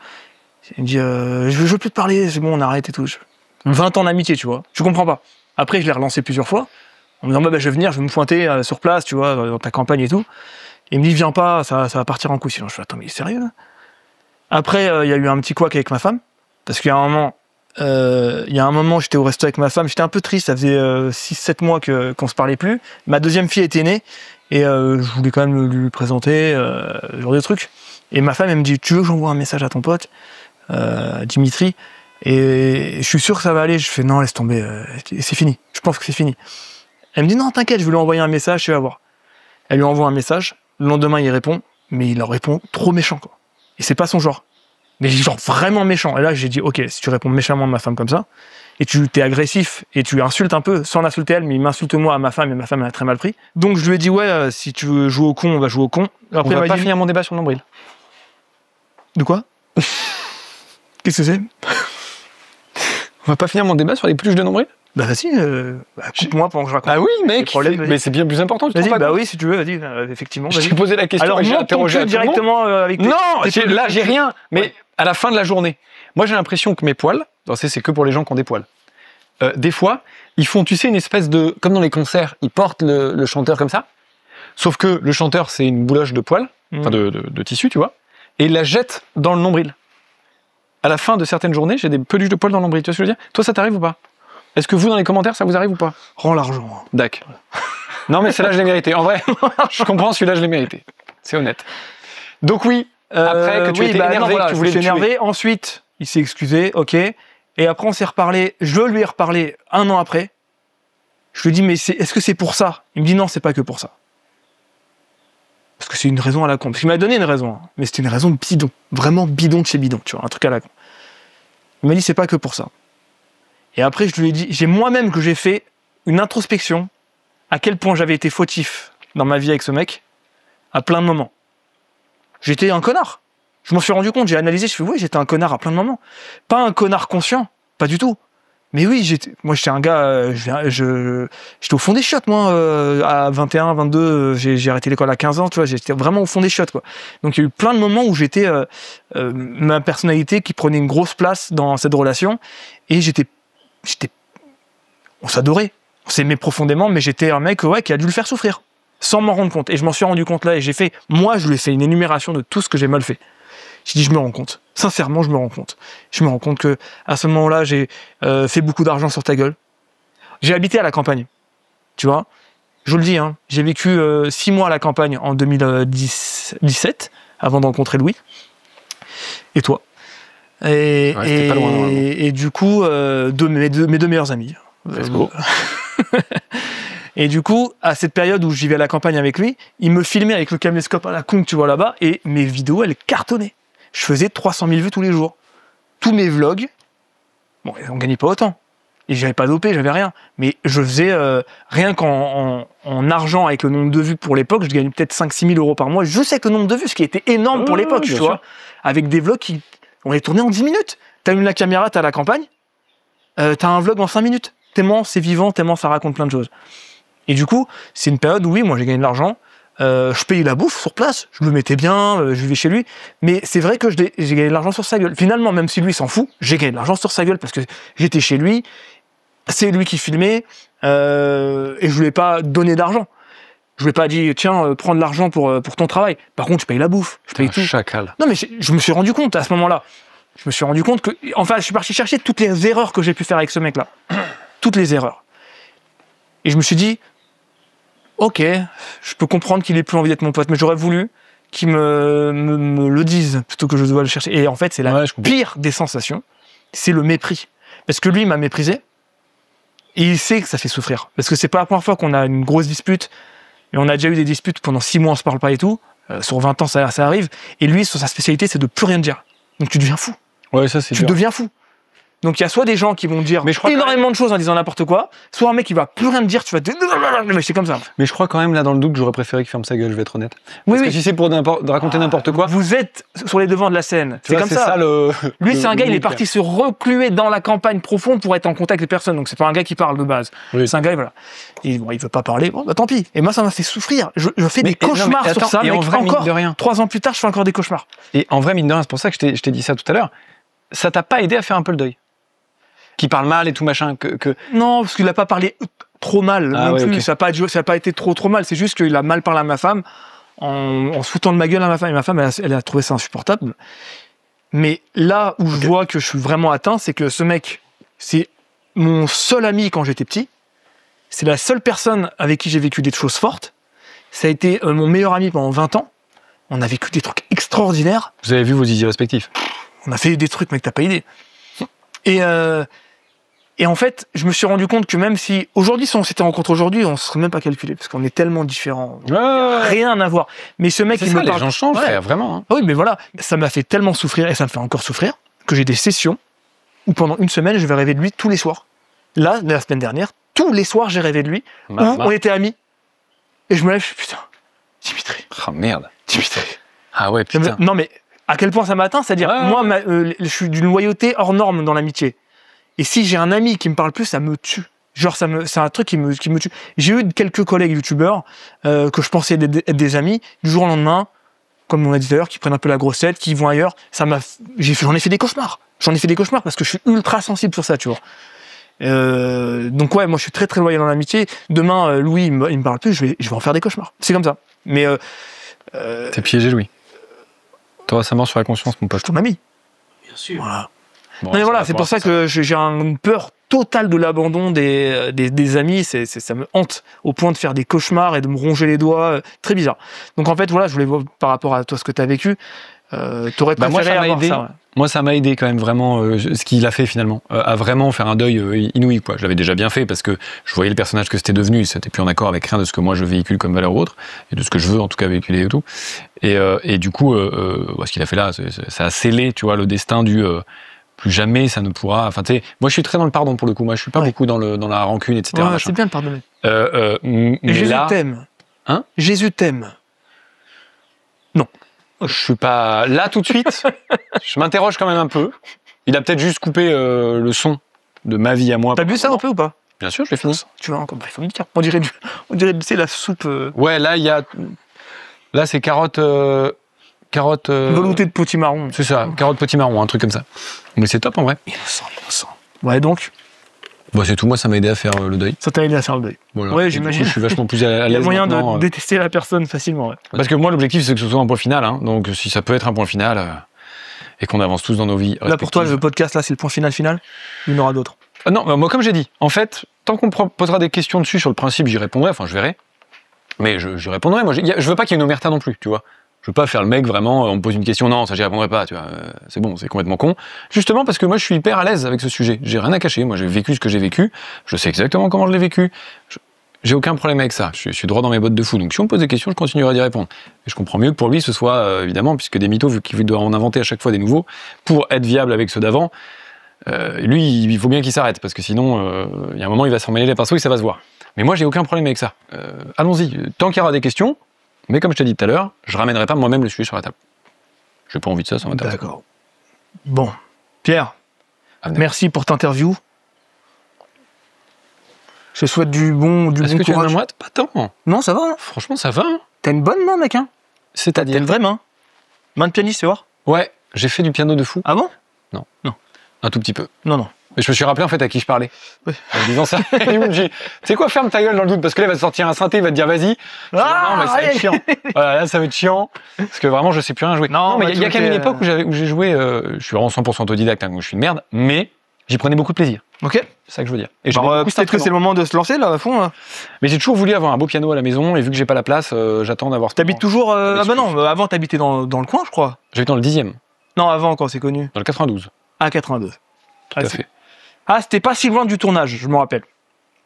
A: Il me dit, je veux plus te parler, c'est bon, on arrête et tout. 20 ans d'amitié, tu vois. Je comprends pas. Après, je l'ai relancé plusieurs fois, en me disant, bah, je vais venir, je vais me pointer sur place, tu vois, dans ta campagne et tout. Et il me dit, viens pas, ça va partir en couille. Sinon, je fais, attends, mais il est sérieux, là? Après, il y a eu un petit couac avec ma femme, parce qu'il y a un moment, j'étais au resto avec ma femme, j'étais un peu triste, ça faisait 6-7 mois qu'on se parlait plus. Ma deuxième fille était née, et je voulais quand même lui présenter, ce genre de trucs. Et ma femme, elle me dit, tu veux que j'envoie un message à ton pote, Dimitri? Et je suis sûr que ça va aller. Je fais, non, laisse tomber, c'est fini. Je pense que c'est fini. Elle me dit, non, t'inquiète, je vais lui envoyer un message, tu vas voir. Elle lui envoie un message, le lendemain, il répond, mais il leur répond trop méchant, quoi. Et c'est pas son genre. Mais genre vraiment méchant. Et là, j'ai dit, ok, si tu réponds méchamment à ma femme comme ça, et tu t'es agressif, et tu insultes un peu, sans l'insulter elle, mais il m'insulte moi à ma femme, et ma femme elle a très mal pris. Donc je lui ai dit, ouais, si tu veux jouer au con, on va jouer au con. Après,
B: on va pas finir mon débat sur le nombril.
A: De quoi? Qu'est-ce que c'est?
B: On va pas finir mon débat sur les pluches de nombril?
A: Bah vas-y, coupe-moi pendant que je raconte.
B: Ah oui, mec, mais c'est bien plus important.
A: Vas-y, bah oui, si tu veux, vas-y, effectivement.
B: Je t'ai posé la question.
A: Alors,
B: et j'ai interrogé
A: directement avec tes...
B: Non, là, j'ai rien. Mais à la fin de la journée, moi, j'ai l'impression que mes poils, c'est que pour les gens qui ont des poils, des fois, ils font, tu sais, une espèce de... Comme dans les concerts, ils portent le chanteur comme ça. Sauf que le chanteur, c'est une bouloche de poils, enfin de tissu, tu vois, et il la jette dans le nombril. À la fin de certaines journées, j'ai des peluches de poils dans le nombril. Tu vois ce que je veux dire? Toi, ça t'arrive ou pas? Est-ce que vous, dans les commentaires, ça vous arrive ou pas?
A: Rends l'argent.
B: D'accord. Non, mais celle-là, je l'ai mérité. En vrai, je comprends, celui-là, je l'ai mérité. C'est honnête. Donc oui, après que tu étais énervé,
A: voilà,
B: que tu voulais le tuer.
A: énervé. Ensuite, il s'est excusé, ok. Et après, on s'est reparlé. Je lui ai reparlé 1 an après. Je lui ai dit, mais est-ce que c'est pour ça? Il me dit, non, c'est pas que pour ça. Parce que c'est une raison à la con. Parce qu'il m'a donné une raison, hein, mais c'était une raison bidon. Vraiment bidon de chez bidon, tu vois, un truc à la con. Il m'a dit, c'est pas que pour ça. Et après, je lui ai dit, j'ai moi-même que j'ai fait une introspection à quel point j'avais été fautif dans ma vie avec ce mec, à plein de moments. J'étais un connard. Je m'en suis rendu compte, j'ai analysé, je fais, oui, j'étais un connard à plein de moments. Pas un connard conscient, pas du tout. Mais oui, moi, j'étais un gars, j'étais au fond des chiottes, moi, à 21, 22, j'ai arrêté l'école à 15 ans, tu vois, j'étais vraiment au fond des chiottes, quoi. Donc, il y a eu plein de moments où j'étais, ma personnalité qui prenait une grosse place dans cette relation, et on s'adorait, on s'aimait profondément, mais j'étais un mec, ouais, qui a dû le faire souffrir, sans m'en rendre compte. Et je m'en suis rendu compte là, et je lui ai fait une énumération de tout ce que j'ai mal fait. J'ai dit, je me rends compte. Sincèrement, je me rends compte. Je me rends compte que à ce moment-là, j'ai fait beaucoup d'argent sur ta gueule. J'ai habité à la campagne, tu vois. Je vous le dis, hein, j'ai vécu 6 mois à la campagne en 2017, avant de rencontrer Louis. Et toi.
B: Pas loin,
A: et du coup, mes deux meilleurs amis. Et du coup, à cette période où je vivais à la campagne avec lui, il me filmait avec le caméscope à la con que tu vois là-bas, et mes vidéos, elles cartonnaient. Je faisais 300 000 vues tous les jours. Tous mes vlogs, bon, on gagnait pas autant. Et j'avais pas dopé, j'avais rien. Mais je faisais, rien qu'en argent, avec le nombre de vues pour l'époque, je gagnais peut-être 5-6 000 euros par mois. Je sais que le nombre de vues, ce qui était énorme pour l'époque, tu vois. Avec des vlogs on les tournait en 10 minutes. T'allumes la caméra, t'es à la campagne, t'as un vlog en 5 minutes. Tellement c'est vivant, tellement ça raconte plein de choses. Et du coup, c'est une période où oui, moi j'ai gagné de l'argent, je payais la bouffe sur place, je me mettais bien, je vivais chez lui, mais c'est vrai que j'ai gagné de l'argent sur sa gueule. Finalement, même si lui s'en fout, j'ai gagné de l'argent sur sa gueule parce que j'étais chez lui, c'est lui qui filmait, et je lui ai pas donné d'argent. Je lui ai pas dit, tiens, prends de l'argent pour ton travail. Par contre, je paye la bouffe, je paye tout.
B: Chacal.
A: Non, mais je me suis rendu compte à ce moment-là. Je me suis rendu compte que, enfin, je suis parti chercher toutes les erreurs que j'ai pu faire avec ce mec-là. Toutes les erreurs. Et je me suis dit, ok, je peux comprendre qu'il ait plus envie d'être mon pote, mais j'aurais voulu qu'il me le dise plutôt que je dois le chercher. Et en fait, c'est la pire des sensations, c'est le mépris. Parce que lui, il m'a méprisé, et il sait que ça fait souffrir. Parce que c'est pas la première fois qu'on a une grosse dispute, et on a déjà eu des disputes pendant 6 mois, on se parle pas et tout. Sur 20 ans, ça arrive. Et lui, sur sa spécialité, c'est de plus rien dire. Donc tu deviens fou.
B: Ouais, ça, c'est
A: tu deviens fou. Donc il y a soit des gens qui vont dire énormément de choses en disant n'importe quoi, soit un mec qui va plus rien te dire, tu vas te dire mais c'est comme ça.
B: Mais je crois quand même là dans le doute, j'aurais préféré qu'il ferme sa gueule, je vais être honnête. Parce que si c'est pour de raconter n'importe quoi.
A: Vous êtes sur les devants de la scène. C'est comme ça. Lui, c'est un gars, il est parti se recluer dans la campagne profonde pour être en contact avec personne. Donc c'est pas un gars qui parle de base. Oui. C'est un gars, voilà. Et bon, il veut pas parler. Bon, bah tant pis. Et moi, ça m'a fait souffrir. Je fais des cauchemars sur ça. Et en vrai, encore, 3 ans plus tard, je fais encore des cauchemars.
B: Et en vrai, mine de rien, c'est pour ça que je t'ai dit ça tout à l'heure. Ça t'a pas aidé à faire un peu le deuil? Qui parle mal et tout machin
A: Non, parce qu'il a pas parlé trop mal non plus. Okay. Ça a pas été trop mal. C'est juste qu'il a mal parlé à ma femme en se foutant de ma gueule à ma femme. Et ma femme, elle a trouvé ça insupportable. Mais là où je vois que je suis vraiment atteint, c'est que ce mec, c'est mon seul ami quand j'étais petit. C'est la seule personne avec qui j'ai vécu des choses fortes. Ça a été mon meilleur ami pendant 20 ans. On a vécu des trucs extraordinaires.
B: Vous avez vu vos idées respectifs?
A: On a fait des trucs, mec, t'as pas idée. Et en fait, je me suis rendu compte que même si aujourd'hui, si on s'était rencontrés aujourd'hui, on se serait même pas calculé parce qu'on est tellement différents, rien à voir. Mais ce mec,
B: il me parle. Les gens changent, frère, vraiment. Hein.
A: Oui, mais voilà, ça m'a fait tellement souffrir et ça me fait encore souffrir que j'ai des sessions où pendant une semaine, je vais rêver de lui tous les soirs. Là, la semaine dernière, tous les soirs, j'ai rêvé de lui. On était amis. Et je me lève, je suis putain, Dimitri.
B: Ah merde.
A: Dimitri.
B: Ah ouais, putain.
A: Non mais à quel point ça m'atteint, c'est-à-dire moi, je suis d'une loyauté hors norme dans l'amitié. Et si j'ai un ami qui me parle plus, ça me tue. Genre, c'est un truc qui me tue. J'ai eu quelques collègues youtubeurs que je pensais être des amis. Du jour au lendemain, comme on a dit d'ailleurs, qui prennent un peu la grossette, qui vont ailleurs. J'en ai fait des cauchemars. J'en ai fait des cauchemars parce que je suis ultra sensible sur ça, tu vois. Donc ouais, moi je suis très très loyal dans l'amitié. Demain, Louis, il me parle plus, je vais en faire des cauchemars. C'est comme ça. Mais
B: t'es piégé, Louis. T'auras sa mort sur la conscience, mon pote.
A: Ton ami.
C: Bien sûr.
A: Voilà. Bon, non, mais voilà, c'est pour ça que j'ai une peur totale de l'abandon des amis. Ça me hante au point de faire des cauchemars et de me ronger les doigts. Très bizarre. Donc en fait, voilà, je voulais voir par rapport à toi ce que tu as vécu. T'aurais préféré avoir ça, ouais.
B: Moi, ça m'a aidé quand même vraiment ce qu'il a fait finalement, à vraiment faire un deuil inouï, quoi. Je l'avais déjà bien fait parce que je voyais le personnage que c'était devenu, c'était plus en accord avec rien de ce que moi je véhicule comme valeur ou autre, et de ce que je veux en tout cas véhiculer et tout. Et du coup, ce qu'il a fait là, ça a scellé, tu vois, le destin du plus jamais ça ne pourra. Enfin, tu sais, moi je suis très dans le pardon pour le coup. Moi, je suis pas beaucoup dans la rancune, etc.
A: Ouais, c'est bien de pardonner.
B: Mais
A: Jésus
B: là,
A: t'aime.
B: Hein?
A: Jésus t'aime. Non.
B: Je suis pas là tout de suite. Je m'interroge quand même un peu. Il a peut-être juste coupé le son de ma vie à moi.
A: T'as bu ça un peu ou pas?
B: Bien sûr, je l'ai fini.
A: Tu vois encore, il faut me dire. On dirait c'est la soupe.
B: Ouais, là c'est carotte.
A: Velouté de potimarron.
B: C'est ça, carotte potimarron, un truc comme ça. Mais c'est top en vrai.
A: Innocent. Ouais, donc.
B: Bon, c'est tout. Moi, ça m'a aidé à faire le deuil.
A: Ça t'a aidé à faire le deuil.
B: Voilà.
A: Ouais, j'imagine.
B: Je suis vachement plus à l'aise.
A: Il y a moyen de détester la personne facilement. Ouais.
B: Parce que moi, l'objectif, c'est que ce soit un point final. Hein. Donc, si ça peut être un point final et qu'on avance tous dans nos vies.
A: Là, pour toi, le podcast, là, c'est le point final. Il y en aura d'autres.
B: Non, moi, comme j'ai dit, en fait, tant qu'on posera des questions dessus sur le principe, j'y répondrai. Enfin, je verrai. Mais j'y répondrai. Moi, je veux pas qu'il y ait une omerta non plus, tu vois. Je veux pas faire le mec vraiment, on me pose une question, non, ça j'y répondrai pas, tu vois, c'est bon, c'est complètement con. Justement parce que moi je suis hyper à l'aise avec ce sujet, j'ai rien à cacher, moi j'ai vécu ce que j'ai vécu, je sais exactement comment je l'ai vécu, j'ai aucun problème avec ça, je suis droit dans mes bottes de fou, donc si on me pose des questions, je continuerai d'y répondre. Et je comprends mieux que pour lui ce soit, évidemment, puisque des mythos, vu qu'il doit en inventer à chaque fois des nouveaux, pour être viable avec ceux d'avant, lui, il faut bien qu'il s'arrête, parce que sinon, il y a un moment, il va s'en mêler les pinceaux et ça va se voir. Mais moi j'ai aucun problème avec ça. Allons-y, tant qu'il y aura des questions. Mais comme je t'ai dit tout à l'heure, je ramènerai pas moi-même le sujet sur la table. J'ai pas envie de ça, ça m'intéresse.
A: D'accord. Bon, Pierre, merci pour ta interview. Je souhaite du bon courage.
B: Est-ce que tu as une main moite? Pas tant.
A: Non, ça va. Hein.
B: Franchement, ça va. Hein.
A: T'as une bonne main, mec. Hein.
B: C'est-à-dire?
A: T'as une vraie main. Main de pianiste, tu vois?
B: Ouais, j'ai fait du piano de fou.
A: Ah bon?
B: Non. Un tout petit peu.
A: Non.
B: Mais je me suis rappelé en fait à qui je parlais.
A: Oui.
B: En disant ça. Tu sais quoi, ferme ta gueule dans le doute, parce que là il va te sortir un synthé, il va te dire vas-y. Non, mais ça va être chiant. Voilà, là ça va être chiant. Parce que vraiment je sais plus rien jouer. Non, mais il y a quand même une époque où j'ai joué, je suis vraiment 100% autodidacte, hein, donc je suis une merde, mais J'y prenais beaucoup de plaisir.
A: Ok.
B: C'est ça que je veux dire. Et
A: Genre,
B: j'aimais beaucoup cet
A: peut-être que c'est le
B: instrument.
A: moment de se lancer là à fond. Là.
B: Mais j'ai toujours voulu avoir un beau piano à la maison et vu que j'ai pas la place, j'attends d'avoir.
A: T'habites toujours. Ah bah non,
B: excuse.
A: avant t'habitais dans le coin, je crois.
B: J'habite dans le 10e,
A: Non, avant quand c'est connu.
B: dans le 92.
A: Ah, 82.
B: Tout à fait.
A: Ah, c'était pas si loin du tournage, je me rappelle.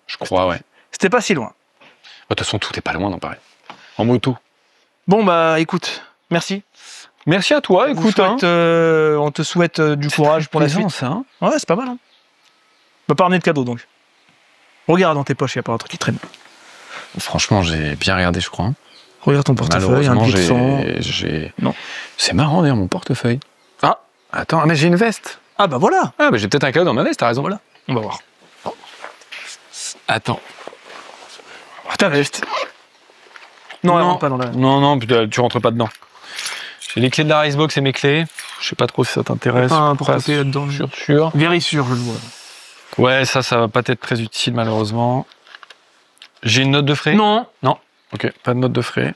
B: Je crois, ouais.
A: C'était pas si loin.
B: De toute façon, tout est pas loin dans Paris. En moto.
A: Bon bah écoute, merci.
B: Merci à toi, écoute.
A: On te souhaite du courage pour la suite.
B: ça. Hein.
A: Ouais, c'est pas mal. Hein. On va pas ramener de cadeau donc. Regarde dans tes poches, il y a pas un truc qui traîne.
B: Franchement, j'ai bien regardé, je crois. Hein.
A: Regarde ton portefeuille, un billet de 100.
B: j'ai.
A: Non.
B: C'est marrant d'ailleurs mon portefeuille.
A: Ah.
B: Attends, mais j'ai une veste.
A: Ah bah voilà.
B: Ah, bah j'ai peut-être un cadeau dans ma veste, t'as raison.
A: Voilà. On va voir.
B: Attends.
A: Ah, ta veste. Non, elle rentre pas dans la...
B: Non, putain, tu rentres pas dedans. J'ai les clés de la Ricebox et mes clés. Je sais pas trop si ça t'intéresse.
A: Pas un portefeuille là-dedans.
B: Sûr.
A: Very sûr, je le vois.
B: Ouais, ça va pas être très utile malheureusement. J'ai une note de frais?
A: Non.
B: Ok, pas de note de frais.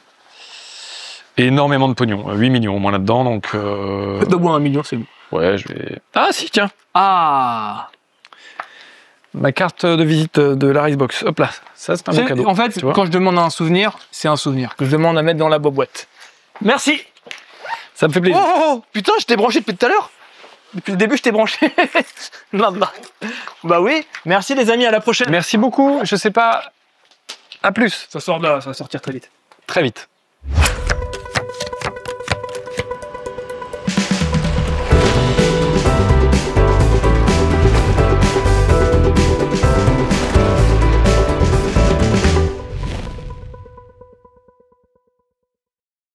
B: Et énormément de pognon. 8 millions au moins là-dedans, donc...
A: D'abord 1 million, c'est bon.
B: Ouais, je vais... Ah si, tiens.
A: Ah.
B: Ma carte de visite de la Ricebox. Hop là, ça c'est un bon cadeau.
A: En fait,
B: tu vois.
A: quand je demande un souvenir, c'est un souvenir que je demande à mettre dans la boîte. Merci.
B: Ça me fait plaisir.
A: Oh, putain, je t'ai branché depuis tout à l'heure. Depuis le début, je t'ai branché. Non. Bah oui. Merci les amis, à la prochaine.
B: Merci beaucoup. Je sais pas. À plus.
A: Ça sort là, ça va sortir très vite.
B: Très vite.